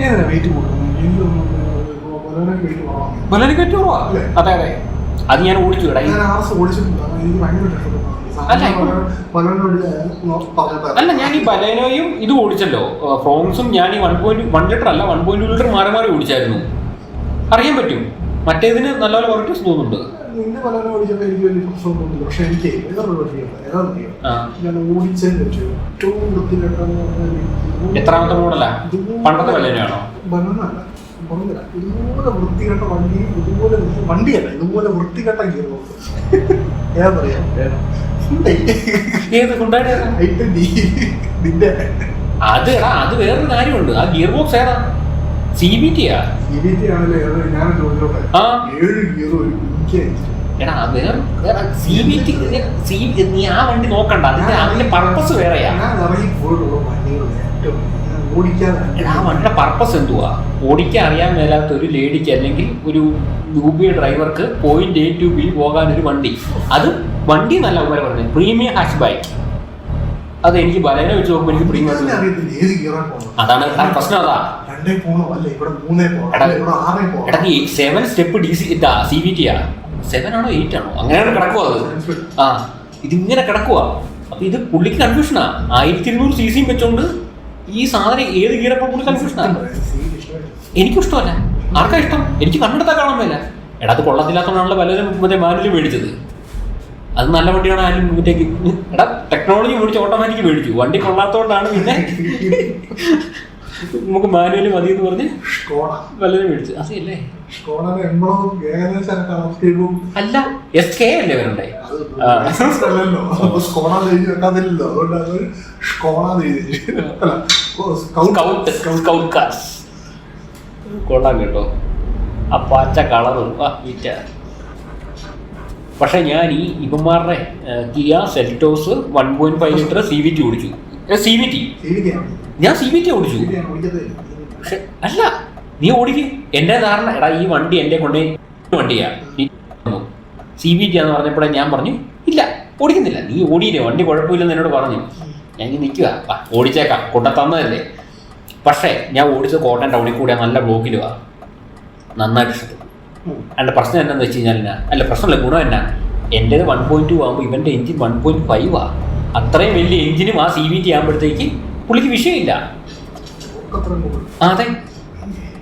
ഏതാ വെയിറ്റ് കൂടുന്നത്? ബൊലേനോയ്ക്ക് വെയിറ്റ് കുറവാ. അതെ അതെ, അത് ഞാൻ ഓടിച്ചു. ഞാൻ ഓടിച്ചിട്ടുണ്ട്, എനിക്ക് ഭയങ്കര ഇഷ്ടപ്പെട്ടു. അല്ല, ഞാൻ ഈ ബലേനോയും ഇത് ഓടിച്ചല്ലോ, ഫ്രോങ്സും. ഞാൻ ഈ 1 ലിറ്റർ അല്ല 1.2 ലിറ്റർ മാറി മാറി ഓടിച്ചായിരുന്നു. അറിയാൻ പറ്റും മറ്റേതിന് നല്ലപോലെ കുറച്ച് തോന്നുന്നുണ്ട്. നിന്റെ ബലേനോ ഓടിച്ചപ്പോൾ എനിക്ക് വലിയ പ്രശ്നമൊന്നുമില്ല. പക്ഷെ എനിക്ക് ഞാൻ ഓടിച്ചതിന് പറ്റും ഏറ്റവും വൃത്തികെട്ടെന്ന് പറഞ്ഞാൽ എത്രാമത്തെ മോഡലാ? പണ്ടത്തെ ബലേനോയാണോ? ബലേനല്ല, ഇതുപോലെ വൃത്തികെട്ട വണ്ടി, ഇതുപോലെ വണ്ടിയല്ല, ഇതുപോലെ വൃത്തികെട്ട ഗിയർ ബോക്സ്. ഏതറിയാം? ഏത് കൊണ്ടാണ്? അത് എടാ, അത് വേറൊരു കാര്യമുണ്ട്. ആ ഗിയർ ബോക്സ് ഏതാ? CVT ആണല്ലേ? ഞാൻ ആ 7 ഗിയർ എടാ, വേറെ CVT. നീ ആ വണ്ടി നോക്കണ്ട, അതിന്റെ പർപ്പസ് വേറെയാ. ആ വണ്ടിയുടെ പർപ്പസ് എന്തുവാ? ഓടിക്കാൻ അറിയാൻ മേലാത്ത ഒരു ലേഡിക്ക് അല്ലെങ്കിൽ ഒരു യൂബി ഡ്രൈവർക്ക് പോയിന്റ് A to B പോകാനൊരു വണ്ടി. അത് വണ്ടി നല്ല അവരെ പറഞ്ഞത് പ്രീമിയം ഹാച്ച് ബാക്ക്. അത് എനിക്ക് ബലേനോ വെച്ച് നോക്കുമ്പോൾ എനിക്ക് പ്രീമിയം. അതാണ് പ്രശ്നം. അതാ എടാ, 7 സ്റ്റെപ്പ് CVT 7 ആണോ 8 ആണോ അങ്ങനെയാണ് കിടക്കുവാ അത്. ആ, ഇതിങ്ങനെ കിടക്കുവാ. അപ്പൊ ഇത് പുള്ളിക്ക് കൺഫ്യൂഷനാ. 1200 cc വെച്ചോണ്ട് ഈ സാധനം ഏത് ഗിയറപ്പോ പുള്ളി കൺഫ്യൂഷനാ. എനിക്കും ഇഷ്ടമല്ല. ആർക്കാ ഇഷ്ടം? എനിക്ക് കണ്ടെടുത്താൽ കാണാൻ മേല. എടാ, അത് കൊള്ളത്തില്ലാത്തതുകൊണ്ടാണല്ലോ പലരും മറ്റേ മാനുവൽ മേടിച്ചത്. അത് നല്ല വണ്ടിയാണ്. ആരും മറ്റേക്ക് എടാ ടെക്നോളജി മേടിച്ച് ഓട്ടോമാറ്റിക് മേടിച്ചു. വണ്ടി കൊള്ളാത്തതുകൊണ്ടാണ് പിന്നെ നമുക്ക് മാനുവൽ മതി എന്ന് പറഞ്ഞ് പലരും മേടിച്ചു. അതല്ലേ അല്ല, SK അല്ലേ വരണ്ടേ? കൊള്ളാം കേട്ടോ, ആ പച്ച കളറും ഈറ്റ. പക്ഷെ ഞാൻ ഈ ഇവന്മാരുടെ കിയ സെൽറ്റോസ് 1.5 ലിറ്റർ CVT ഓടിച്ചു. ഞാൻ CVT ഓടിച്ചു. പക്ഷെ അല്ല, നീ ഓടിക്ക്. എന്റെ ധാരണ, എടാ ഈ വണ്ടി എന്റെ കൊണ്ടേ വണ്ടിയാ CVT ആന്ന് പറഞ്ഞപ്പോഴേ ഞാൻ പറഞ്ഞു ഇല്ല ഓടിക്കുന്നില്ല. നീ ഓടിയില്ലേ, വണ്ടി കുഴപ്പമില്ലെന്ന് എന്നോട് പറഞ്ഞു. ഞാൻ നിൽക്കുക, ഓടിച്ചേക്കാം, കൊണ്ട തന്നതല്ലേ. പക്ഷേ ഞാൻ ഓടിച്ചത് കോട്ടയം ടൗണിൽ കൂടെ നല്ല ബ്ലോക്കിലുവാ. നന്നായിട്ട് ഇഷ്ടപ്പെട്ടു. അതിൻ്റെ പ്രശ്നം എന്താണെന്ന് വെച്ച് കഴിഞ്ഞാൽ അല്ല പ്രശ്നമല്ല, ഗുണം എന്നാ, എൻ്റേത് 1.2 ആകുമ്പോൾ ഇവൻ്റെ എഞ്ചിൻ 1.5 അത്രയും വലിയ എഞ്ചിനും ആ CVT ആകുമ്പോഴത്തേക്ക് പുള്ളിക്ക് വിഷയമില്ല. അതെ,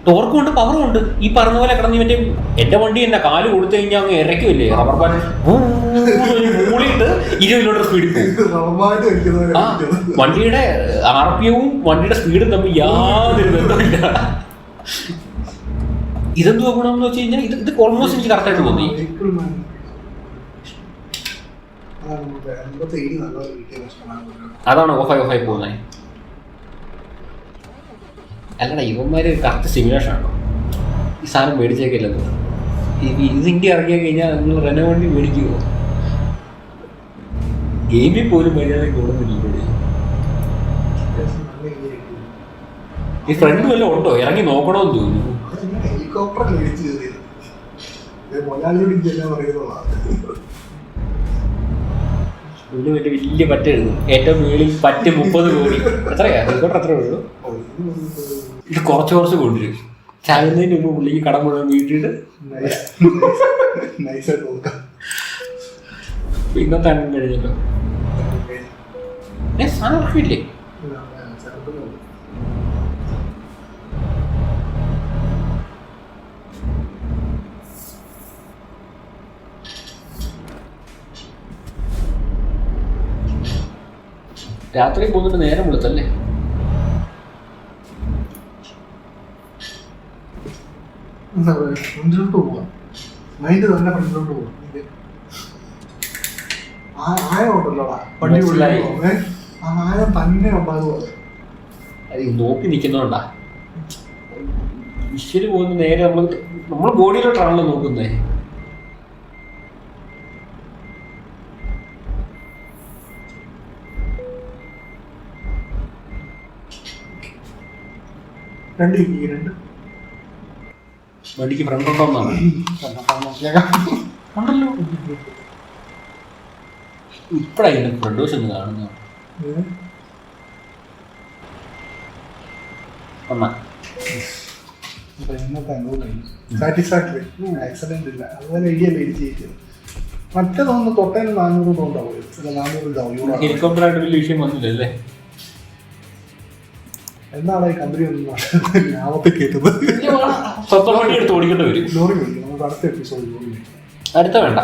ടോർക്കും ഉണ്ട്, പവറും ഉണ്ട്. ഈ പറഞ്ഞ പോലെ കിടന്ന് മറ്റേ എൻ്റെ വണ്ടി തന്നെ കാല് കൊടുത്തു കഴിഞ്ഞാൽ അങ്ങ് ഇറക്കുമല്ലേ, റബ്ബർ ബാൻഡ് മൂളിയിട്ട് 20 കിലോമീറ്റർ സ്പീഡിൽ പോകും. ആ വണ്ടിയുടെ RPM വണ്ടിയുടെ സ്പീഡും തമ്മിൽ യാതൊരു ബന്ധമില്ല. ഇതെന്തുവാ ഗുണമെന്ന് വെച്ച് കഴിഞ്ഞാൽ ഇത് ഓൾമോസ്റ്റ് എനിക്ക് കറക്റ്റായിട്ട് തോന്നി. അതാണ് ഓഫായി പോകുന്നത്. അല്ലടാ, ഇവന്മാര് കറക്റ്റ് സിമുലേഷൻ ആണോ ഈ സാധനം മേടിച്ചേക്കില്ലെന്ന്. ഇത് ഇന്ത്യ ഇറങ്ങിയ കഴിഞ്ഞാൽ നിങ്ങൾ റെനോ വണ്ടി മേടിക്കുമോ? ഗെയിമിൽ പോലും മര്യാദ കൂടുന്നില്ല. ഈ ഫ്രണ്ട് വല്ലതും ഉണ്ടോ? ഇറങ്ങി നോക്കണമെന്ന് തോന്നുന്നു. വലിയ പറ്റ എഴുതും. ഏറ്റവും മേളിൽ പറ്റ് 30 കോടി. എത്രയാ ഹെലികോപ്റ്റർ? എത്ര ഉള്ളൂ? ഇത് കുറച്ച് കൊണ്ടുവരും. ചാകുന്നതിന് മുമ്പ് പുള്ളിക്ക് കടം മുഴുവൻ വീട്ടിട്ട് ഇന്നത്തെ അണ്ണം കഴിഞ്ഞല്ലോ. സാധനം ഇറക്കില്ലേ? രാത്രി പോകുന്നിട്ട് നേരം വിളിച്ചല്ലേ? ഫ്രണ്ടിലോട്ട് പോവാ, മൈൻഡ് തന്നെ ഫ്രണ്ടിലോട്ട് പോവാ. ആയം ഉണ്ടല്ലോടാ വണ്ടി, ആ ആയം തന്നെ ഉണ്ടാകുക. അത് നോക്കി നിൽക്കുന്നോണ്ടാ വിഷ്വല് പോകുന്ന നേരെ നമ്മൾ ബോഡിയിലോട്ടാണല്ലോ നോക്കുന്നേ. 2 ഇഞ്ച് 2 വണ്ടിക്ക് ഫ്രണ്ട് ഉണ്ടോന്നാണ് ഉണ്ടല്ലോ. ഇപ്പഴാണ് ഫ്രണ്ട് വശം ഒന്ന് കാണുന്നത്. സാറ്റിസ്ഫാക്ടറി, ആക്സിഡന്റ് ഇല്ല. അതുപോലെ ഇടിയല്ലേ ഇടിച്ചിരിക്കുന്നത്. മറ്റേതൊന്ന് തൊട്ടേന് 400 ഉണ്ടാവും, 400 ഇതാവും. ഹെലികോപ്റ്ററായിട്ട് വലിയ വിഷയം വന്നില്ലല്ലേ? എന്താണ് ഈ കമ്പനി ഒന്നും ലാഭത്തെ കയറ്റുന്നത്? സ്വന്തം വണ്ടി എടുത്ത് ഓടിക്കേണ്ടി വരും. ലോറി മേടിക്കും. നമുക്ക് അടുത്ത എപ്പിസോഡ് ലോറി മേടിക്കും. അടുത്ത വേണ്ട,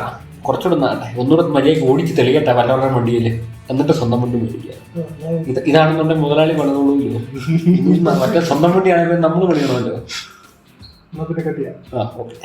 കുറച്ചുകൂടെ നാട്ടെ ഒന്നുകൂടെ മര്യാദയ്ക്ക് ഓടിച്ച് തെളിയട്ടെ പലവരുടെ വണ്ടിയിൽ, എന്നിട്ട് സ്വന്തം വണ്ടി മേടിക്കുക. ഇതാണെന്നുണ്ടെങ്കിൽ മുതലാളി പണിതുള്ളൂല്ലോ. മറ്റേ സ്വന്തം വണ്ടി ആണെങ്കിൽ നമ്മൾ പണിയണമല്ലോ. എന്നാ പിന്നെ കട്ടിയാ. ഓക്കെ.